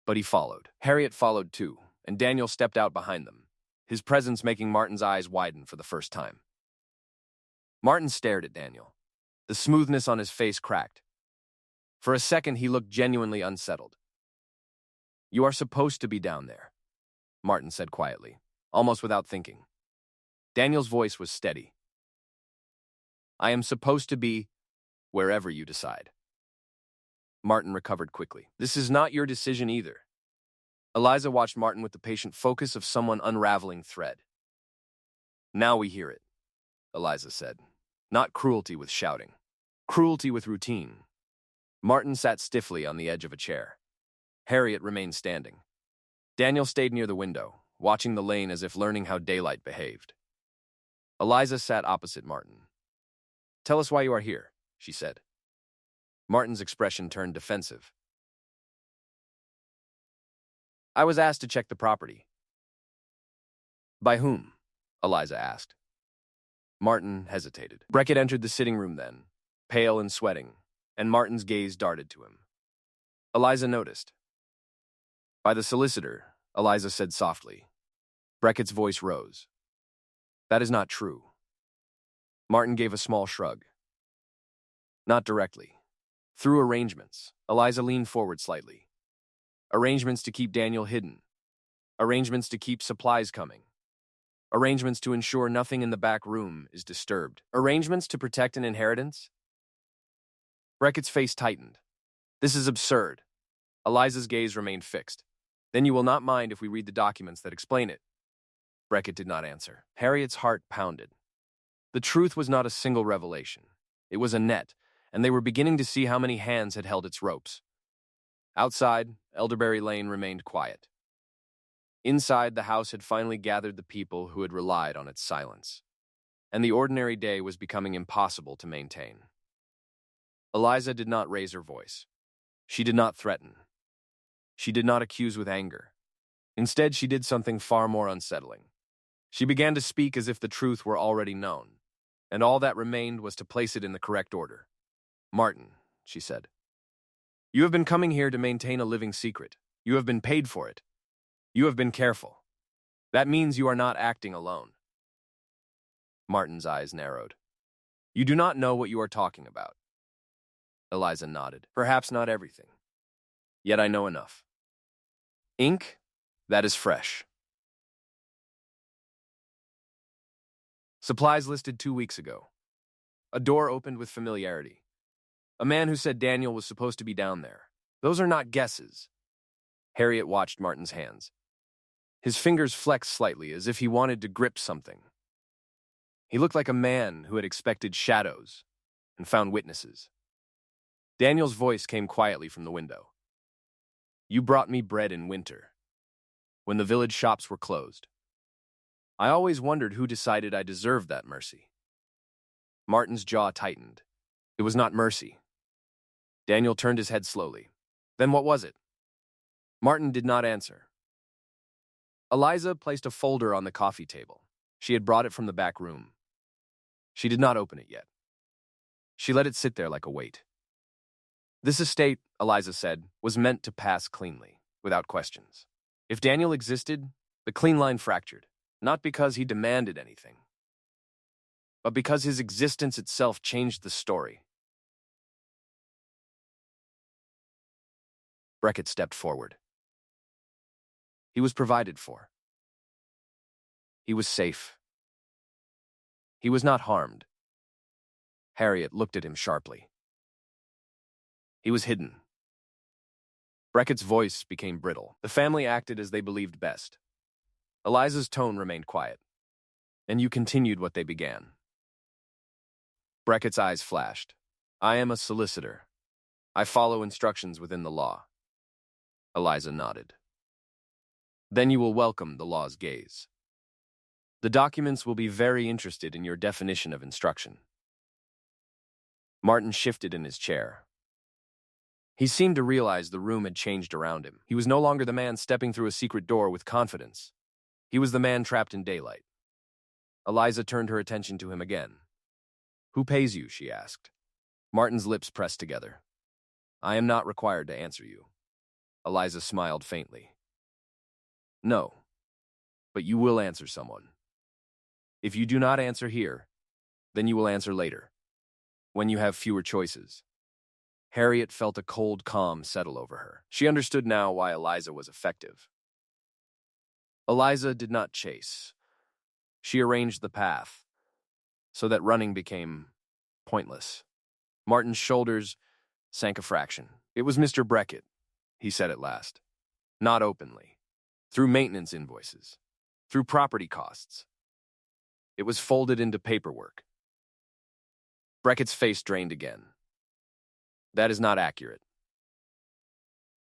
But he followed. Harriet followed too, and Daniel stepped out behind them, his presence making Martin's eyes widen for the first time. Martin stared at Daniel. The smoothness on his face cracked. For a second, he looked genuinely unsettled. "You are supposed to be down there," Martin said quietly, almost without thinking. Daniel's voice was steady. "I am supposed to be wherever you decide." Martin recovered quickly. "This is not your decision either." Eliza watched Martin with the patient focus of someone unraveling thread. "Now we hear it," Eliza said. "Not cruelty with shouting. Cruelty with routine." Martin sat stiffly on the edge of a chair. Harriet remained standing. Daniel stayed near the window, watching the lane as if learning how daylight behaved. Eliza sat opposite Martin. "Tell us why you are here," she said. Martin's expression turned defensive. "I was asked to check the property." "By whom?" Eliza asked. Martin hesitated. Beckett entered the sitting room then, pale and sweating, and Martin's gaze darted to him. Eliza noticed. "By the solicitor," Eliza said softly. Beckett's voice rose. "That is not true." Martin gave a small shrug. "Not directly. Through arrangements." Eliza leaned forward slightly. "Arrangements to keep Daniel hidden. Arrangements to keep supplies coming. Arrangements to ensure nothing in the back room is disturbed. Arrangements to protect an inheritance?" Beckett's face tightened. "This is absurd." Eliza's gaze remained fixed. "Then you will not mind if we read the documents that explain it." Beckett did not answer. Harriet's heart pounded. The truth was not a single revelation. It was a net, and they were beginning to see how many hands had held its ropes. Outside, Elderberry Lane remained quiet. Inside, the house had finally gathered the people who had relied on its silence, and the ordinary day was becoming impossible to maintain. Eliza did not raise her voice. She did not threaten. She did not accuse with anger. Instead, she did something far more unsettling. She began to speak as if the truth were already known, and all that remained was to place it in the correct order. "Martin," she said, "you have been coming here to maintain a living secret. You have been paid for it. You have been careful. That means you are not acting alone." Martin's eyes narrowed. "You do not know what you are talking about." Eliza nodded. "Perhaps not everything. Yet I know enough. Ink? That is fresh. Supplies listed 2 weeks ago. A door opened with familiarity. A man who said Daniel was supposed to be down there. Those are not guesses." Harriet watched Martin's hands. His fingers flexed slightly as if he wanted to grip something. He looked like a man who had expected shadows and found witnesses. Daniel's voice came quietly from the window. "You brought me bread in winter, when the village shops were closed. I always wondered who decided I deserved that mercy." Martin's jaw tightened. It was not mercy. Daniel turned his head slowly. "Then what was it?" Martin did not answer. Eliza placed a folder on the coffee table. She had brought it from the back room. She did not open it yet. She let it sit there like a weight. "This estate," Eliza said, "was meant to pass cleanly, without questions. If Daniel existed, the clean line fractured, not because he demanded anything, but because his existence itself changed the story." Beckett stepped forward. He was provided for. He was safe. He was not harmed. Harriet looked at him sharply. He was hidden. Breckett's voice became brittle. The family acted as they believed best. Eliza's tone remained quiet, and you continued what they began. Breckett's eyes flashed. I am a solicitor. I follow instructions within the law. Eliza nodded. Then you will welcome the law's gaze. The documents will be very interested in your definition of instruction. Martin shifted in his chair. He seemed to realize the room had changed around him. He was no longer the man stepping through a secret door with confidence. He was the man trapped in daylight. Eliza turned her attention to him again. Who pays you? She asked. Martin's lips pressed together. I am not required to answer you. Eliza smiled faintly. No, but you will answer someone. If you do not answer here, then you will answer later, when you have fewer choices. Harriet felt a cold calm settle over her. She understood now why Eliza was effective. Eliza did not chase. She arranged the path so that running became pointless. Martin's shoulders sank a fraction. It was Mr. Breckett, he said at last. Not openly. Through maintenance invoices. Through property costs. It was folded into paperwork. Breckett's face drained again. That is not accurate.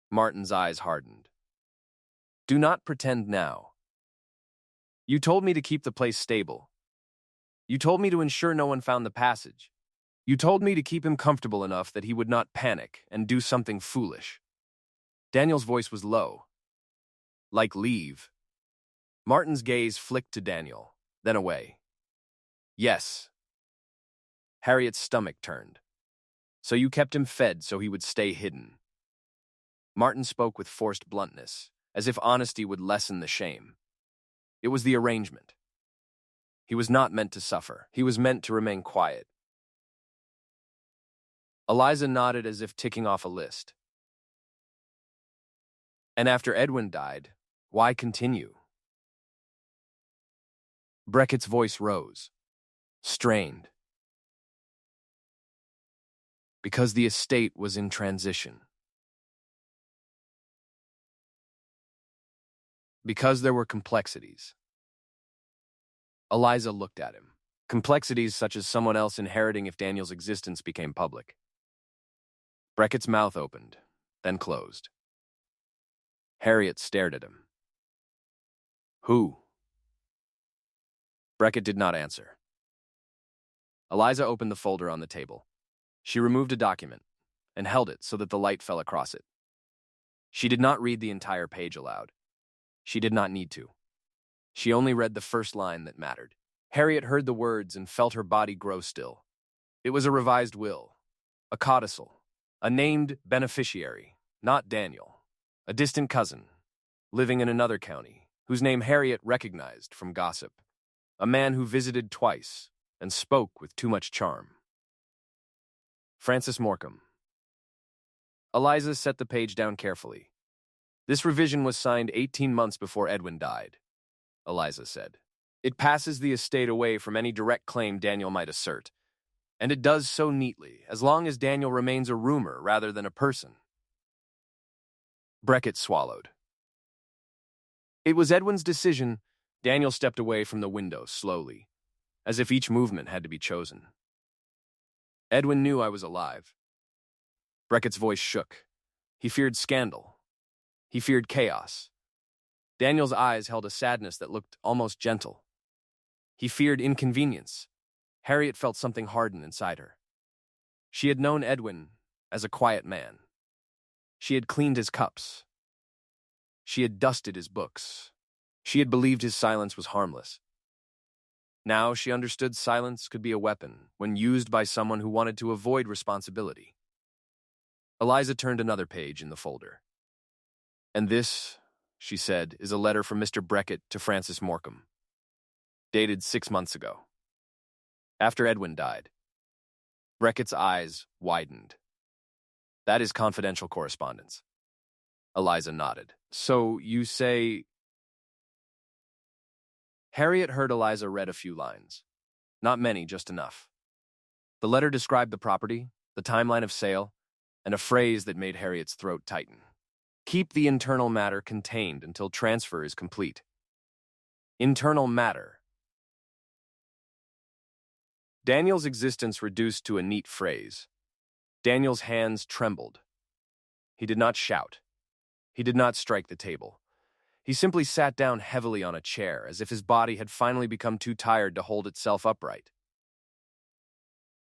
Martin's eyes hardened. Do not pretend now. You told me to keep the place stable. You told me to ensure no one found the passage. You told me to keep him comfortable enough that he would not panic and do something foolish. Daniel's voice was low. Like leave. Martin's gaze flicked to Daniel, then away. Yes. Harriet's stomach turned. So you kept him fed so he would stay hidden. Martin spoke with forced bluntness, as if honesty would lessen the shame. It was the arrangement. He was not meant to suffer. He was meant to remain quiet. Eliza nodded as if ticking off a list. And after Edwin died, why continue? Breckett's voice rose, strained. Because the estate was in transition. Because there were complexities. Eliza looked at him. Complexities such as someone else inheriting if Daniel's existence became public. Breckett's mouth opened, then closed. Harriet stared at him. Who? Breckett did not answer. Eliza opened the folder on the table. She removed a document and held it so that the light fell across it. She did not read the entire page aloud. She did not need to. She only read the first line that mattered. Harriet heard the words and felt her body grow still. It was a revised will, a codicil, a named beneficiary, not Daniel, a distant cousin, living in another county, whose name Harriet recognized from gossip, a man who visited twice and spoke with too much charm. Francis Morcom. Eliza set the page down carefully. This revision was signed 18 months before Edwin died, Eliza said. It passes the estate away from any direct claim Daniel might assert, and it does so neatly, as long as Daniel remains a rumor rather than a person. Breckett swallowed. It was Edwin's decision. Daniel stepped away from the window slowly, as if each movement had to be chosen. Edwin knew I was alive. Breckett's voice shook. He feared scandal. He feared chaos. Daniel's eyes held a sadness that looked almost gentle. He feared inconvenience. Harriet felt something harden inside her. She had known Edwin as a quiet man. She had cleaned his cups. She had dusted his books. She had believed his silence was harmless. Now she understood silence could be a weapon when used by someone who wanted to avoid responsibility. Eliza turned another page in the folder. And this, she said, is a letter from Mr. Breckett to Francis Morcom, dated 6 months ago, after Edwin died. Breckett's eyes widened. That is confidential correspondence. Eliza nodded. So you say... Harriet heard Eliza read a few lines. Not many, just enough. The letter described the property, the timeline of sale, and a phrase that made Harriet's throat tighten. Keep the internal matter contained until transfer is complete. Internal matter. Daniel's existence reduced to a neat phrase. Daniel's hands trembled. He did not shout. He did not strike the table. He simply sat down heavily on a chair, as if his body had finally become too tired to hold itself upright.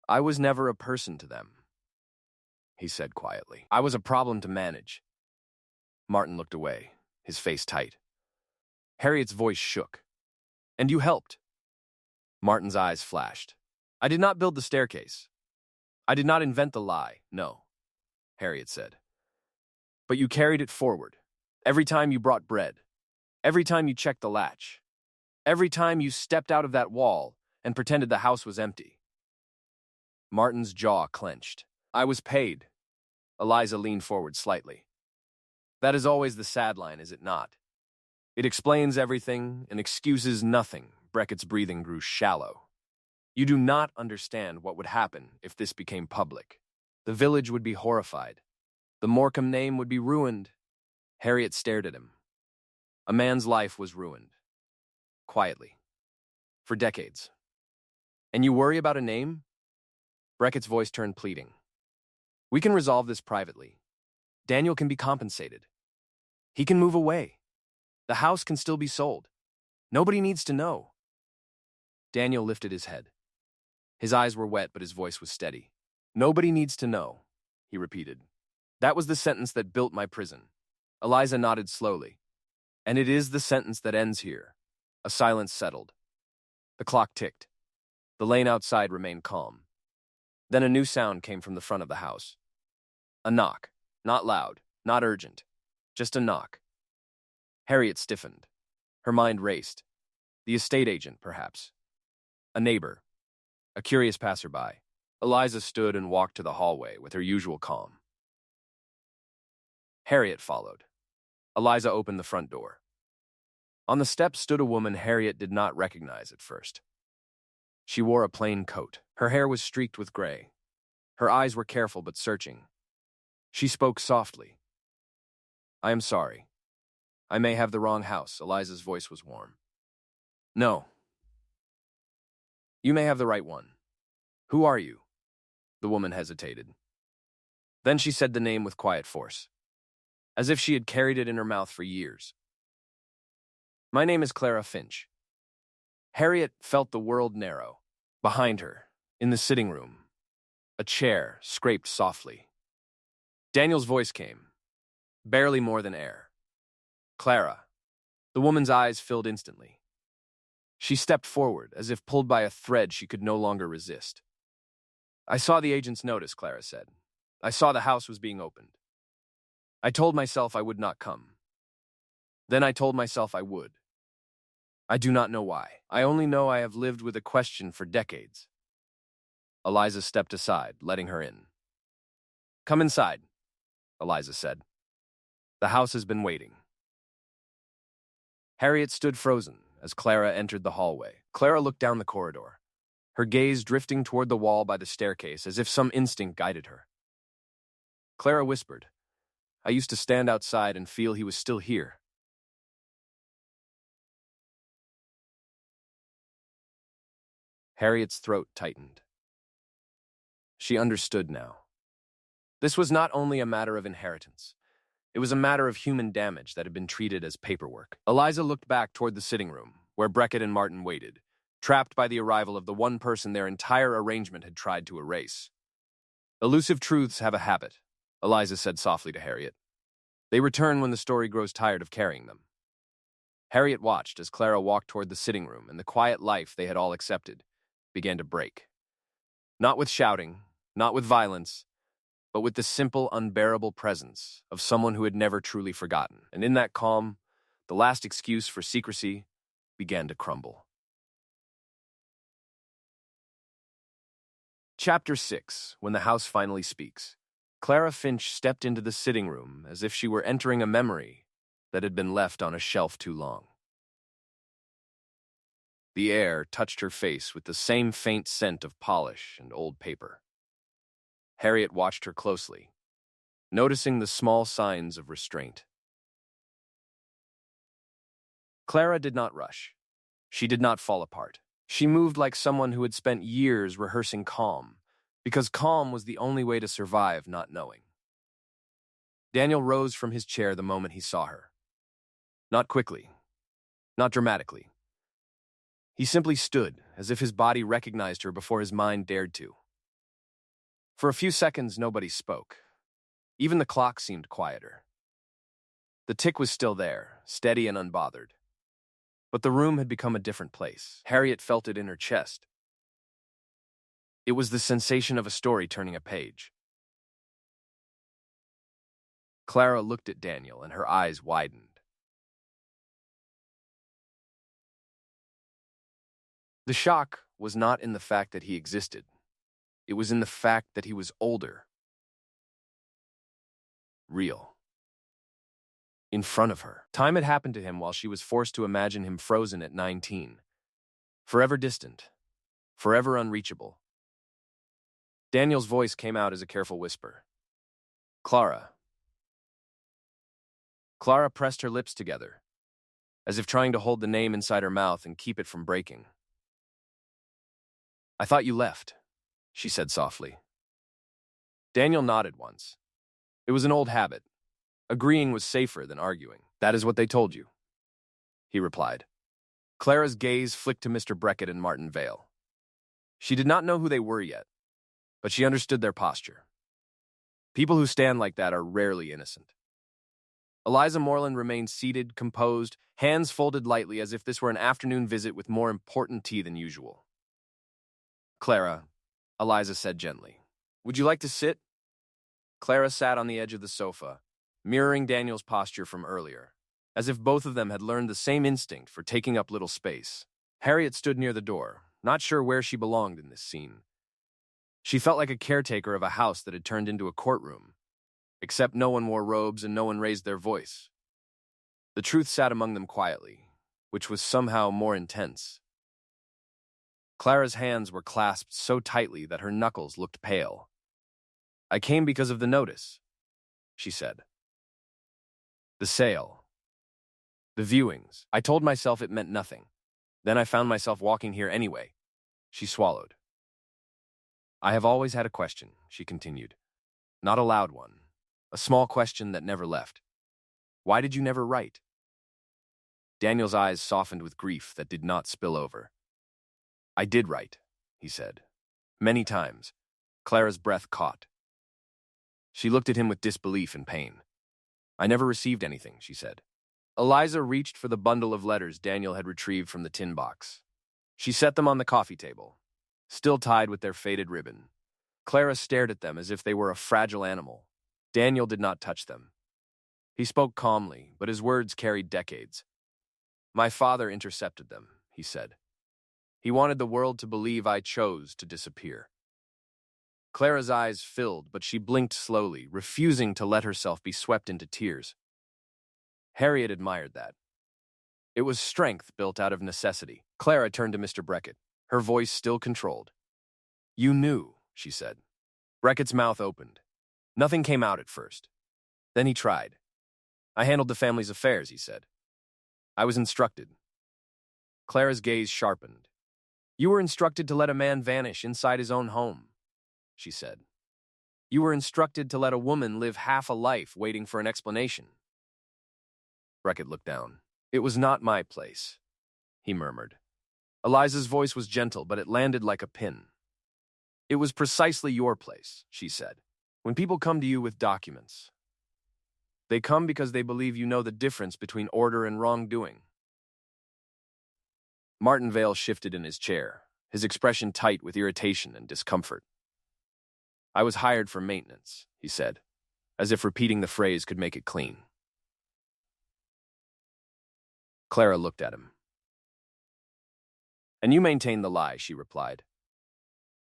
I was never a person to them, he said quietly. I was a problem to manage. Martin looked away, his face tight. Harriet's voice shook. And you helped. Martin's eyes flashed. I did not build the staircase. I did not invent the lie, no, Harriet said. But you carried it forward. Every time you brought bread. Every time you checked the latch. Every time you stepped out of that wall and pretended the house was empty. Martin's jaw clenched. I was paid. Eliza leaned forward slightly. That is always the sad line, is it not? It explains everything and excuses nothing. Brackett's breathing grew shallow. You do not understand what would happen if this became public. The village would be horrified. The Morecambe name would be ruined. Harriet stared at him. A man's life was ruined. Quietly. For decades. And you worry about a name? Brackett's voice turned pleading. We can resolve this privately. Daniel can be compensated. He can move away. The house can still be sold. Nobody needs to know. Daniel lifted his head. His eyes were wet, but his voice was steady. Nobody needs to know, he repeated. That was the sentence that built my prison. Eliza nodded slowly. And it is the sentence that ends here. A silence settled. The clock ticked. The lane outside remained calm. Then a new sound came from the front of the house. A knock. Not loud, not urgent. Just a knock. Harriet stiffened. Her mind raced. The estate agent, perhaps. A neighbor. A curious passerby. Eliza stood and walked to the hallway with her usual calm. Harriet followed. Eliza opened the front door. On the steps stood a woman Harriet did not recognize at first. She wore a plain coat. Her hair was streaked with gray. Her eyes were careful but searching. She spoke softly. I am sorry. I may have the wrong house. Eliza's voice was warm. No. You may have the right one. Who are you? The woman hesitated. Then she said the name with quiet force, as if she had carried it in her mouth for years. My name is Clara Finch. Harriet felt the world narrow. Behind her, in the sitting room, a chair scraped softly. Daniel's voice came, barely more than air. Clara. The woman's eyes filled instantly. She stepped forward, as if pulled by a thread she could no longer resist. I saw the agent's notice, Clara said. I saw the house was being opened. I told myself I would not come. Then I told myself I would. I do not know why. I only know I have lived with a question for decades. Eliza stepped aside, letting her in. Come inside, Eliza said. The house has been waiting. Harriet stood frozen as Clara entered the hallway. Clara looked down the corridor, her gaze drifting toward the wall by the staircase as if some instinct guided her. Clara whispered, I used to stand outside and feel he was still here. Harriet's throat tightened. She understood now. This was not only a matter of inheritance. It was a matter of human damage that had been treated as paperwork. Eliza looked back toward the sitting room, where Brackett and Martin waited, trapped by the arrival of the one person their entire arrangement had tried to erase. Elusive truths have a habit, Eliza said softly to Harriet. They return when the story grows tired of carrying them. Harriet watched as Clara walked toward the sitting room, and the quiet life they had all accepted began to break. Not with shouting, not with violence, but with the simple, unbearable presence of someone who had never truly forgotten. And in that calm, the last excuse for secrecy began to crumble. Chapter 6, When the House Finally Speaks. Clara Finch stepped into the sitting room as if she were entering a memory that had been left on a shelf too long. The air touched her face with the same faint scent of polish and old paper. Harriet watched her closely, noticing the small signs of restraint. Clara did not rush. She did not fall apart. She moved like someone who had spent years rehearsing calm, because calm was the only way to survive not knowing. Daniel rose from his chair the moment he saw her. Not quickly, not dramatically. He simply stood, as if his body recognized her before his mind dared to. For a few seconds, nobody spoke. Even the clock seemed quieter. The tick was still there, steady and unbothered. But the room had become a different place. Harriet felt it in her chest. It was the sensation of a story turning a page. Clara looked at Daniel, and her eyes widened. The shock was not in the fact that he existed. It was in the fact that he was older. Real. In front of her. Time had happened to him while she was forced to imagine him frozen at 19. Forever distant. Forever unreachable. Daniel's voice came out as a careful whisper. Clara. Clara pressed her lips together, as if trying to hold the name inside her mouth and keep it from breaking. I thought you left, she said softly. Daniel nodded once. It was an old habit. Agreeing was safer than arguing. That is what they told you, he replied. Clara's gaze flicked to Mr. Beckett and Martin Vale. She did not know who they were yet, but she understood their posture. People who stand like that are rarely innocent. Eliza Moreland remained seated, composed, hands folded lightly as if this were an afternoon visit with more important tea than usual. Clara, Eliza said gently, would you like to sit? Clara sat on the edge of the sofa, mirroring Daniel's posture from earlier, as if both of them had learned the same instinct for taking up little space. Harriet stood near the door, not sure where she belonged in this scene. She felt like a caretaker of a house that had turned into a courtroom, except no one wore robes and no one raised their voice. The truth sat among them quietly, which was somehow more intense. Clara's hands were clasped so tightly that her knuckles looked pale. I came because of the notice, she said. The sale. The viewings. I told myself it meant nothing. Then I found myself walking here anyway. She swallowed. I have always had a question, she continued. Not a loud one. A small question that never left. Why did you never write? Daniel's eyes softened with grief that did not spill over. I did write, he said. Many times. Clara's breath caught. She looked at him with disbelief and pain. I never received anything, she said. Eliza reached for the bundle of letters Daniel had retrieved from the tin box. She set them on the coffee table, still tied with their faded ribbon. Clara stared at them as if they were a fragile animal. Daniel did not touch them. He spoke calmly, but his words carried decades. My father intercepted them, he said. He wanted the world to believe I chose to disappear. Clara's eyes filled, but she blinked slowly, refusing to let herself be swept into tears. Harriet admired that. It was strength built out of necessity. Clara turned to Mr. Beckett, her voice still controlled. You knew, she said. Beckett's mouth opened. Nothing came out at first. Then he tried. I handled the family's affairs, he said. I was instructed. Clara's gaze sharpened. You were instructed to let a man vanish inside his own home, she said. You were instructed to let a woman live half a life waiting for an explanation. Beckett looked down. It was not my place, he murmured. Eliza's voice was gentle, but it landed like a pin. It was precisely your place, she said. When people come to you with documents, they come because they believe you know the difference between order and wrongdoing. Martin Vale shifted in his chair, his expression tight with irritation and discomfort. I was hired for maintenance, he said, as if repeating the phrase could make it clean. Clara looked at him. And you maintain the lie, she replied.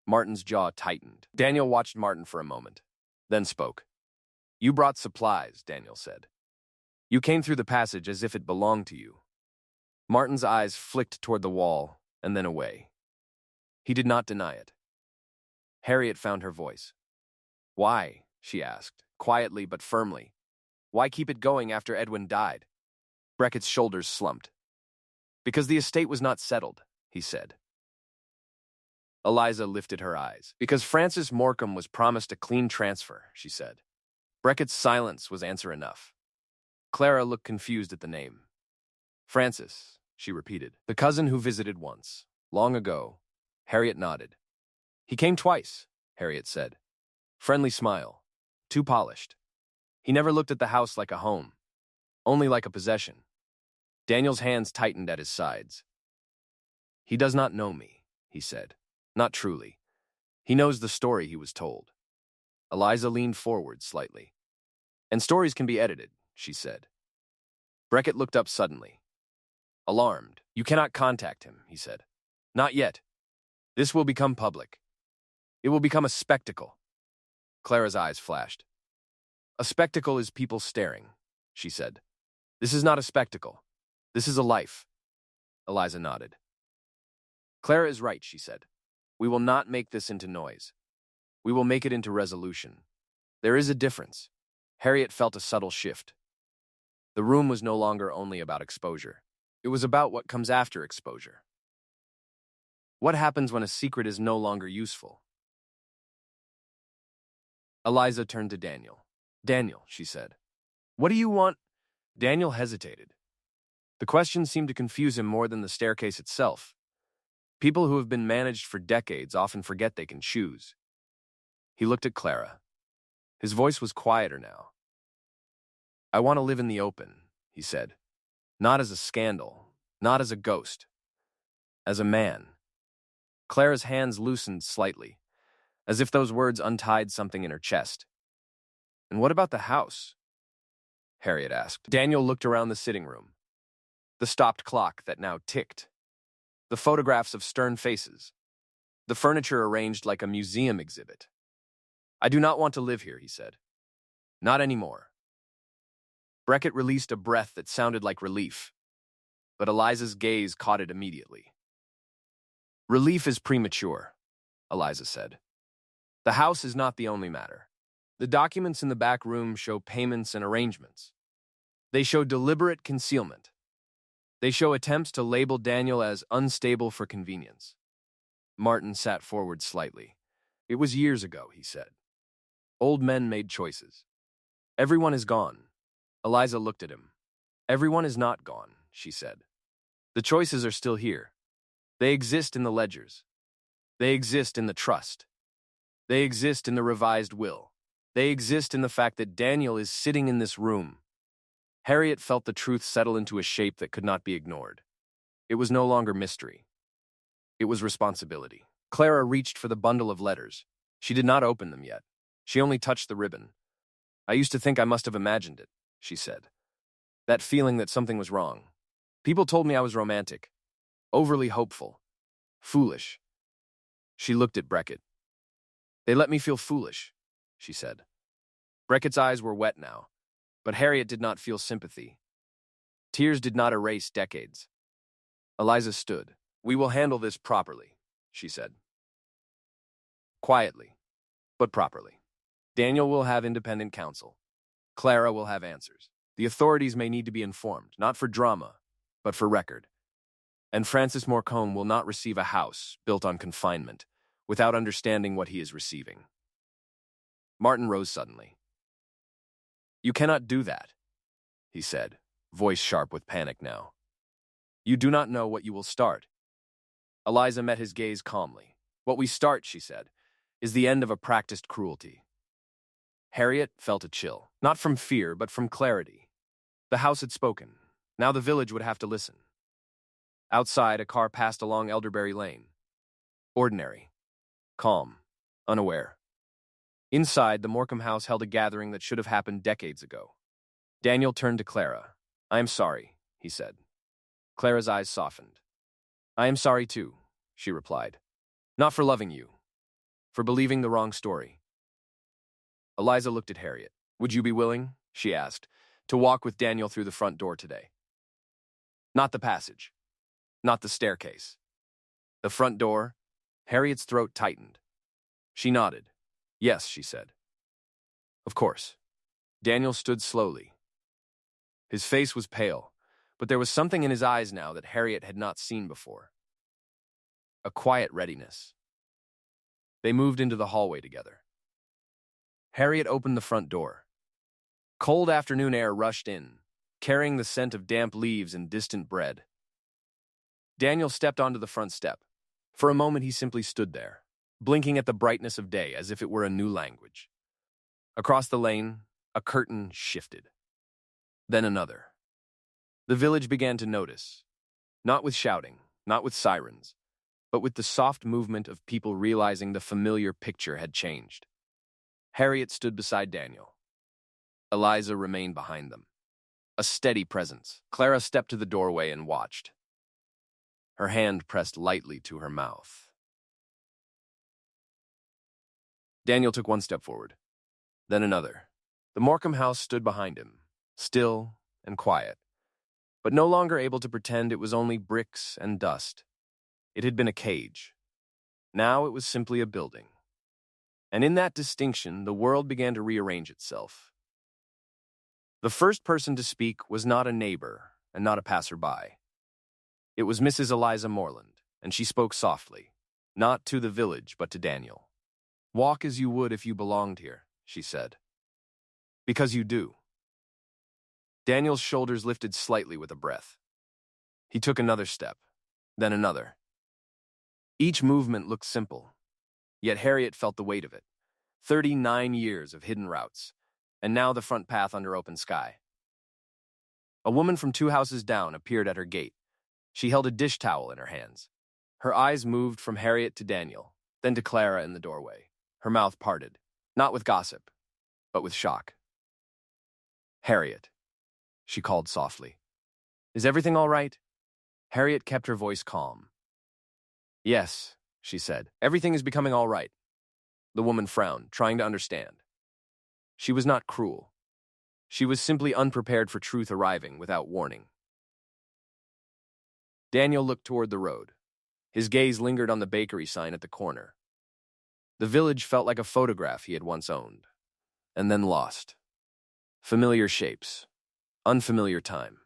Martin's jaw tightened. Daniel watched Martin for a moment, then spoke. You brought supplies, Daniel said. You came through the passage as if it belonged to you. Martin's eyes flicked toward the wall and then away. He did not deny it. Harriet found her voice. Why, she asked, quietly but firmly. Why keep it going after Edwin died? Beckett's shoulders slumped. Because the estate was not settled, he said. Eliza lifted her eyes. Because Francis Morecambe was promised a clean transfer, she said. Breckett's silence was answer enough. Clara looked confused at the name. Francis, she repeated. The cousin who visited once, long ago. Harriet nodded. He came twice, Harriet said. Friendly smile. Too polished. He never looked at the house like a home, only like a possession. Daniel's hands tightened at his sides. He does not know me, he said. Not truly. He knows the story he was told. Eliza leaned forward slightly. And stories can be edited, she said. Breckett looked up suddenly. Alarmed. You cannot contact him, he said. Not yet. This will become public. It will become a spectacle. Clara's eyes flashed. A spectacle is people staring, she said. This is not a spectacle. This is a life. Eliza nodded. Clara is right, she said. We will not make this into noise. We will make it into resolution. There is a difference. Harriet felt a subtle shift. The room was no longer only about exposure. It was about what comes after exposure. What happens when a secret is no longer useful? Eliza turned to Daniel. Daniel, she said. What do you want? Daniel hesitated. The question seemed to confuse him more than the staircase itself. People who have been managed for decades often forget they can choose. He looked at Clara. His voice was quieter now. I want to live in the open, he said. Not as a scandal, not as a ghost. As a man. Clara's hands loosened slightly, as if those words untied something in her chest. And what about the house? Harriet asked. Daniel looked around the sitting room. The stopped clock that now ticked. The photographs of stern faces. The furniture arranged like a museum exhibit. I do not want to live here, he said. Not anymore. Breckett released a breath that sounded like relief, but Eliza's gaze caught it immediately. Relief is premature, Eliza said. The house is not the only matter. The documents in the back room show payments and arrangements. They show deliberate concealment. They show attempts to label Daniel as unstable for convenience. Martin sat forward slightly. It was years ago, he said. Old men made choices. Everyone is gone. Eliza looked at him. Everyone is not gone, she said. The choices are still here. They exist in the ledgers. They exist in the trust. They exist in the revised will. They exist in the fact that Daniel is sitting in this room. Harriet felt the truth settle into a shape that could not be ignored. It was no longer mystery. It was responsibility. Clara reached for the bundle of letters. She did not open them yet. She only touched the ribbon. I used to think I must have imagined it, she said. That feeling that something was wrong. People told me I was romantic, overly hopeful, foolish. She looked at Breckett. They let me feel foolish, she said. Breckett's eyes were wet now, but Harriet did not feel sympathy. Tears did not erase decades. Eliza stood. We will handle this properly, she said. Quietly, but properly. Daniel will have independent counsel. Clara will have answers. The authorities may need to be informed, not for drama, but for record. And Francis Morecambe will not receive a house built on confinement without understanding what he is receiving. Martin rose suddenly. You cannot do that, he said, voice sharp with panic now. You do not know what you will start. Eliza met his gaze calmly. What we start, she said, is the end of a practiced cruelty. Harriet felt a chill, not from fear, but from clarity. The house had spoken. Now the village would have to listen. Outside, a car passed along Elderberry Lane. Ordinary. Calm. Unaware. Inside, the Morecambe house held a gathering that should have happened decades ago. Daniel turned to Clara. I am sorry, he said. Clara's eyes softened. I am sorry too, she replied. Not for loving you. For believing the wrong story. Eliza looked at Harriet. Would you be willing, she asked, to walk with Daniel through the front door today? Not the passage. Not the staircase. The front door? Harriet's throat tightened. She nodded. Yes, she said. Of course. Daniel stood slowly. His face was pale, But there was something in his eyes now that Harriet had not seen before. A quiet readiness. They moved into the hallway together. Harriet opened the front door. Cold afternoon air rushed in, carrying the scent of damp leaves and distant bread. Daniel stepped onto the front step. For a moment he simply stood there, blinking at the brightness of day as if it were a new language. Across the lane, a curtain shifted. Then another. The village began to notice, not with shouting, not with sirens, but with the soft movement of people realizing the familiar picture had changed. Harriet stood beside Daniel. Eliza remained behind them. A steady presence. Clara stepped to the doorway and watched. Her hand pressed lightly to her mouth. Daniel took one step forward, then another. The Morecambe house stood behind him, still and quiet, but no longer able to pretend it was only bricks and dust. It had been a cage. Now it was simply a building. And in that distinction, the world began to rearrange itself. The first person to speak was not a neighbor and not a passerby. It was Mrs. Eliza Morland, and she spoke softly, not to the village, but to Daniel. "Walk as you would if you belonged here," she said. "Because you do." Daniel's shoulders lifted slightly with a breath. He took another step, then another. Each movement looked simple, yet Harriet felt the weight of it. 39 years of hidden routes, and now the front path under open sky. A woman from 2 houses down appeared at her gate. She held a dish towel in her hands. Her eyes moved from Harriet to Daniel, then to Clara in the doorway. Her mouth parted, not with gossip, but with shock. "Harriet," she called softly. "Is everything all right?" Harriet kept her voice calm. "Yes," she said. "Everything is becoming all right." The woman frowned, trying to understand. She was not cruel. She was simply unprepared for truth arriving without warning. Daniel looked toward the road. His gaze lingered on the bakery sign at the corner. The village felt like a photograph he had once owned, and then lost. Familiar shapes, unfamiliar time.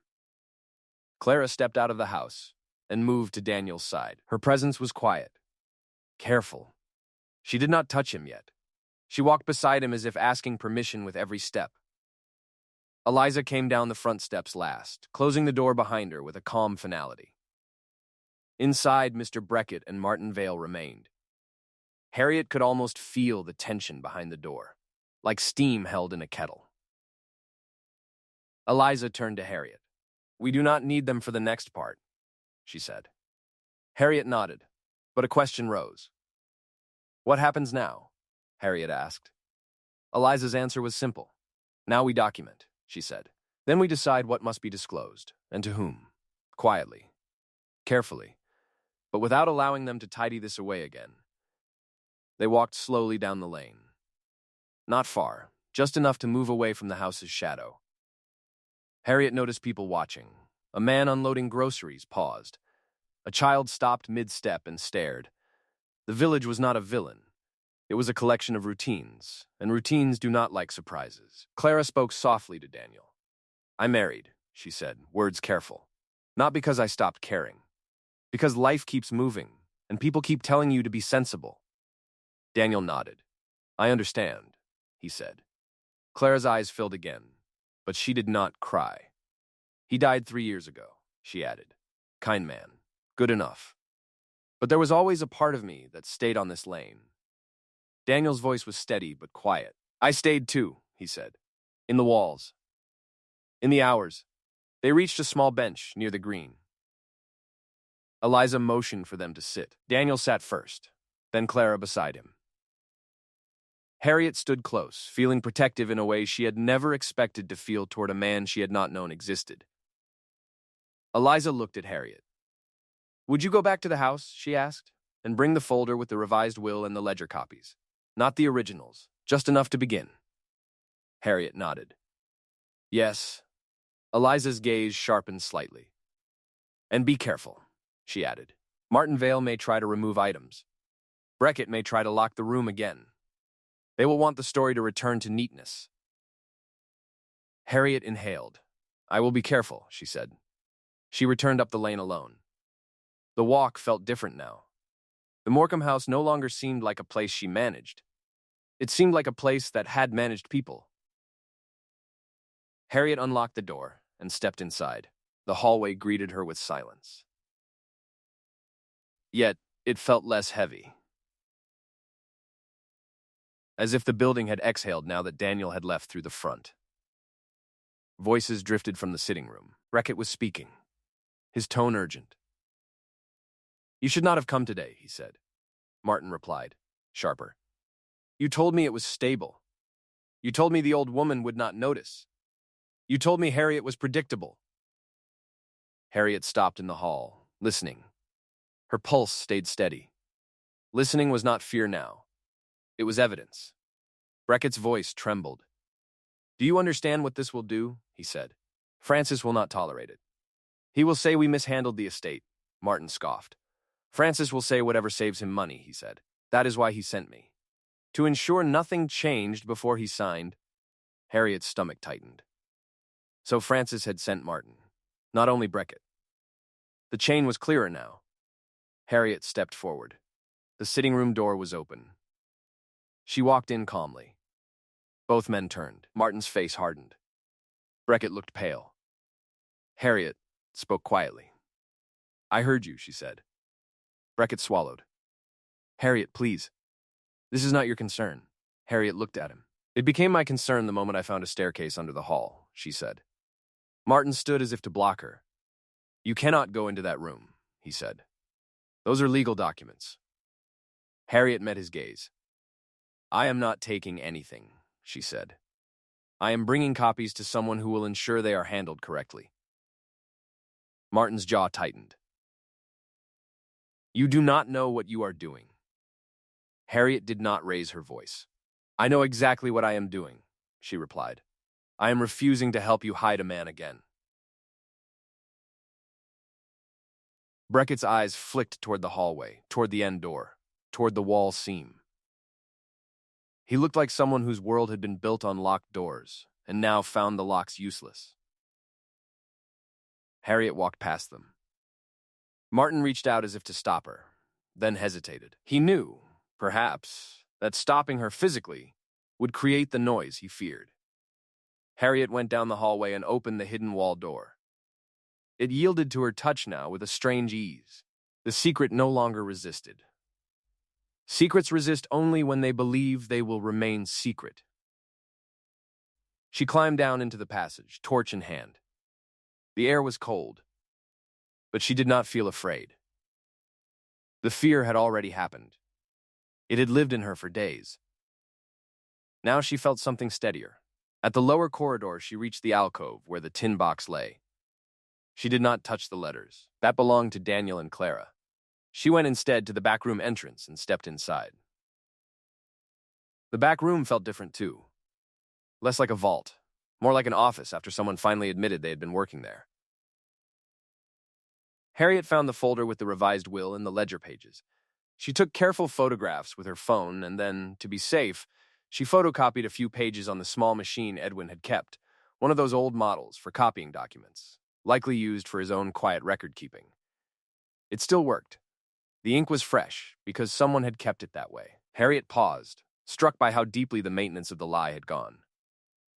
Clara stepped out of the house and moved to Daniel's side. Her presence was quiet, careful. She did not touch him yet. She walked beside him as if asking permission with every step. Eliza came down the front steps last, closing the door behind her with a calm finality. Inside, Mr. Beckett and Martin Vale remained. Harriet could almost feel the tension behind the door, like steam held in a kettle. Eliza turned to Harriet. "We do not need them for the next part," she said. Harriet nodded, but a question rose. "What happens now?" Harriet asked. Eliza's answer was simple. "Now we document," she said. "Then we decide what must be disclosed, and to whom. Quietly, carefully, but without allowing them to tidy this away again." They walked slowly down the lane. Not far, just enough to move away from the house's shadow. Harriet noticed people watching. A man unloading groceries paused. A child stopped mid-step and stared. The village was not a villain. It was a collection of routines, and routines do not like surprises. Clara spoke softly to Daniel. "I married," she said, words careful. "Not because I stopped caring. Because life keeps moving, and people keep telling you to be sensible." Daniel nodded. "I understand," he said. Clara's eyes filled again, but she did not cry. "He died 3 years ago," she added. "Kind man. Good enough. But there was always a part of me that stayed on this lane." Daniel's voice was steady but quiet. "I stayed too," he said. "In the walls. In the hours." They reached a small bench near the green. Eliza motioned for them to sit. Daniel sat first, then Clara beside him. Harriet stood close, feeling protective in a way she had never expected to feel toward a man she had not known existed. Eliza looked at Harriet. "Would you go back to the house," she asked, "and bring the folder with the revised will and the ledger copies? Not the originals, just enough to begin." Harriet nodded. "Yes." Eliza's gaze sharpened slightly. "And be careful," she added. "Martin Vale may try to remove items. Beckett may try to lock the room again. They will want the story to return to neatness." Harriet inhaled. "I will be careful," she said. She returned up the lane alone. The walk felt different now. The Morecambe house no longer seemed like a place she managed. It seemed like a place that had managed people. Harriet unlocked the door and stepped inside. The hallway greeted her with silence. Yet, it felt less heavy. As if the building had exhaled now that Daniel had left through the front. Voices drifted from the sitting room. Beckett was speaking, his tone urgent. "You should not have come today," he said. Martin replied, sharper. "You told me it was stable. You told me the old woman would not notice. You told me Harriet was predictable." Harriet stopped in the hall, listening. Her pulse stayed steady. Listening was not fear now. It was evidence. Beckett's voice trembled. "Do you understand what this will do?" he said. "Francis will not tolerate it. He will say we mishandled the estate." Martin scoffed. "Francis will say whatever saves him money," he said. "That is why he sent me. To ensure nothing changed before he signed." Harriet's stomach tightened. So Francis had sent Martin, not only Beckett. The chain was clearer now. Harriet stepped forward. The sitting room door was open. She walked in calmly. Both men turned. Martin's face hardened. Beckett looked pale. Harriet spoke quietly. "I heard you," she said. Beckett swallowed. "Harriet, please. This is not your concern." Harriet looked at him. "It became my concern the moment I found a staircase under the hall," she said. Martin stood as if to block her. "You cannot go into that room," he said. "Those are legal documents." Harriet met his gaze. "I am not taking anything," she said. "I am bringing copies to someone who will ensure they are handled correctly." Martin's jaw tightened. "You do not know what you are doing." Harriet did not raise her voice. "I know exactly what I am doing," she replied. "I am refusing to help you hide a man again." Beckett's eyes flicked toward the hallway, toward the end door, toward the wall seam. He looked like someone whose world had been built on locked doors, and now found the locks useless. Harriet walked past them. Martin reached out as if to stop her, then hesitated. He knew, perhaps, that stopping her physically would create the noise he feared. Harriet went down the hallway and opened the hidden wall door. It yielded to her touch now with a strange ease. The secret no longer resisted. Secrets resist only when they believe they will remain secret. She climbed down into the passage, torch in hand. The air was cold, but she did not feel afraid. The fear had already happened. It had lived in her for days. Now she felt something steadier. At the lower corridor, she reached the alcove where the tin box lay. She did not touch the letters. That belonged to Daniel and Clara. She went instead to the back room entrance and stepped inside. The back room felt different too. Less like a vault, more like an office after someone finally admitted they had been working there. Harriet found the folder with the revised will and the ledger pages. She took careful photographs with her phone and then, to be safe, she photocopied a few pages on the small machine Edwin had kept, one of those old models for copying documents, likely used for his own quiet record-keeping. It still worked. The ink was fresh because someone had kept it that way. Harriet paused, struck by how deeply the maintenance of the lie had gone.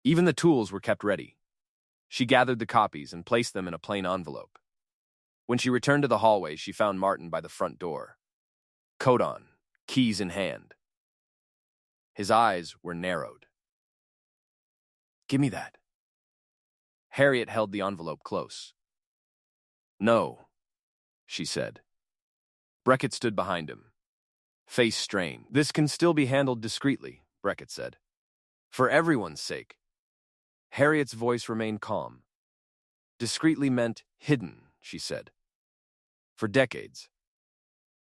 Even the tools were kept ready. She gathered the copies and placed them in a plain envelope. When she returned to the hallway, she found Martin by the front door. Coat on, keys in hand. His eyes were narrowed. "Give me that." Harriet held the envelope close. "No," she said. Beckett stood behind him, face strained. "This can still be handled discreetly," Beckett said. "For everyone's sake." Harriet's voice remained calm. "Discreetly meant hidden," she said. "For decades.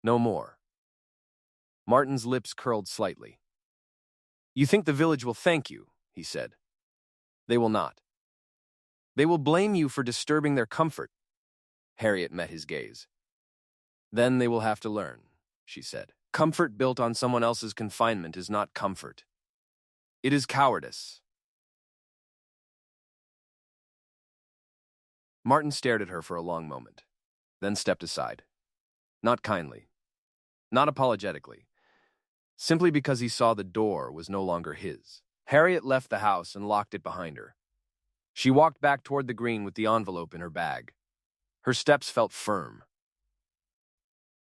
No more." Martin's lips curled slightly. "You think the village will thank you," he said. "They will not. They will blame you for disturbing their comfort." Harriet met his gaze. "Then they will have to learn," she said. "Comfort built on someone else's confinement is not comfort. It is cowardice." Martin stared at her for a long moment, then stepped aside. Not kindly, not apologetically, simply because he saw the door was no longer his. Harriet left the house and locked it behind her. She walked back toward the green with the envelope in her bag. Her steps felt firm.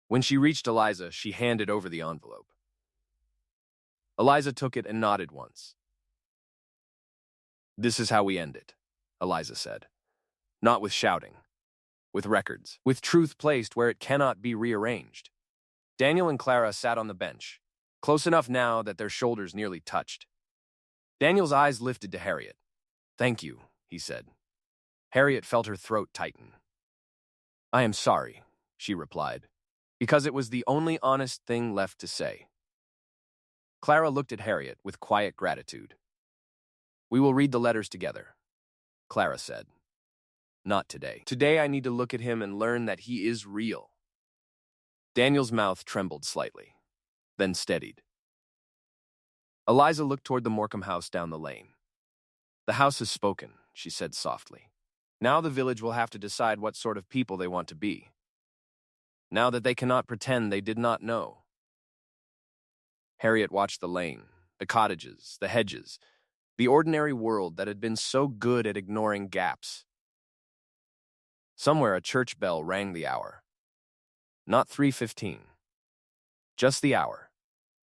When she reached Eliza, she handed over the envelope. Eliza took it and nodded once. "This is how we end it," Eliza said. "Not with shouting. With records. With truth placed where it cannot be rearranged." Daniel and Clara sat on the bench, close enough now that their shoulders nearly touched. Daniel's eyes lifted to Harriet. "Thank you," he said. Harriet felt her throat tighten. "I am sorry," she replied, because it was the only honest thing left to say. Clara looked at Harriet with quiet gratitude. "We will read the letters together," Clara said. "Not today. Today I need to look at him and learn that he is real." Daniel's mouth trembled slightly, then steadied. Eliza looked toward the Morecambe house down the lane. "The house has spoken," she said softly. "Now the village will have to decide what sort of people they want to be. Now that they cannot pretend they did not know." Harriet watched the lane, the cottages, the hedges, the ordinary world that had been so good at ignoring gaps. Somewhere a church bell rang the hour. Not 3:15. Just the hour,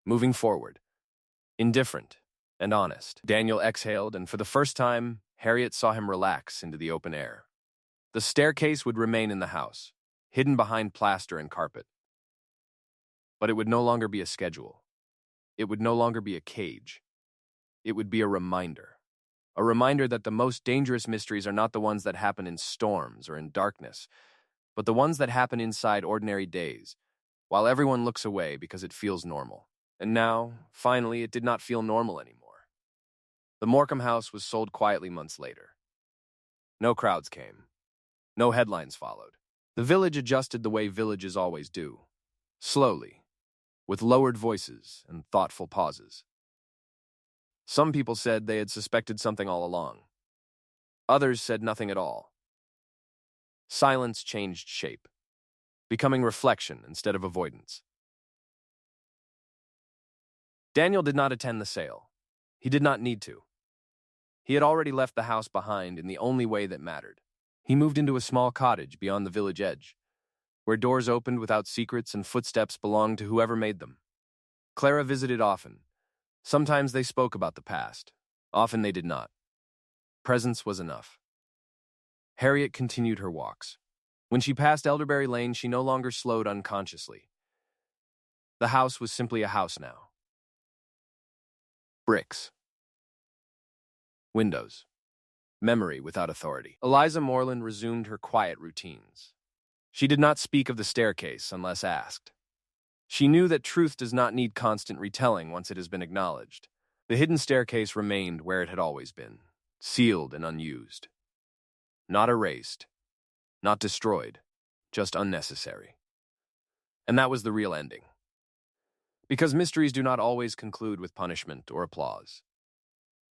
moving forward, indifferent and honest. Daniel exhaled, and for the first time, Harriet saw him relax into the open air. The staircase would remain in the house, hidden behind plaster and carpet. But it would no longer be a schedule. It would no longer be a cage. It would be a reminder. A reminder that the most dangerous mysteries are not the ones that happen in storms or in darkness, but the ones that happen inside ordinary days, while everyone looks away because it feels normal. And now, finally, it did not feel normal anymore. The Morecambe house was sold quietly months later. No crowds came. No headlines followed. The village adjusted the way villages always do, slowly, with lowered voices and thoughtful pauses. Some people said they had suspected something all along. Others said nothing at all. Silence changed shape, becoming reflection instead of avoidance. Daniel did not attend the sale. He did not need to. He had already left the house behind in the only way that mattered. He moved into a small cottage beyond the village edge, where doors opened without secrets and footsteps belonged to whoever made them. Clara visited often. Sometimes they spoke about the past. Often they did not. Presence was enough. Harriet continued her walks. When she passed Elderberry Lane, she no longer slowed unconsciously. The house was simply a house now. Bricks. Windows. Memory without authority. Eliza Moreland resumed her quiet routines. She did not speak of the staircase unless asked. She knew that truth does not need constant retelling once it has been acknowledged. The hidden staircase remained where it had always been, sealed and unused. Not erased, not destroyed, just unnecessary. And that was the real ending. Because mysteries do not always conclude with punishment or applause.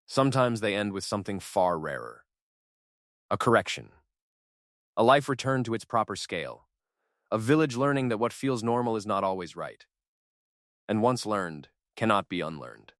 Sometimes they end with something far rarer. A correction. A life returned to its proper scale. A village learning that what feels normal is not always right. And once learned, cannot be unlearned.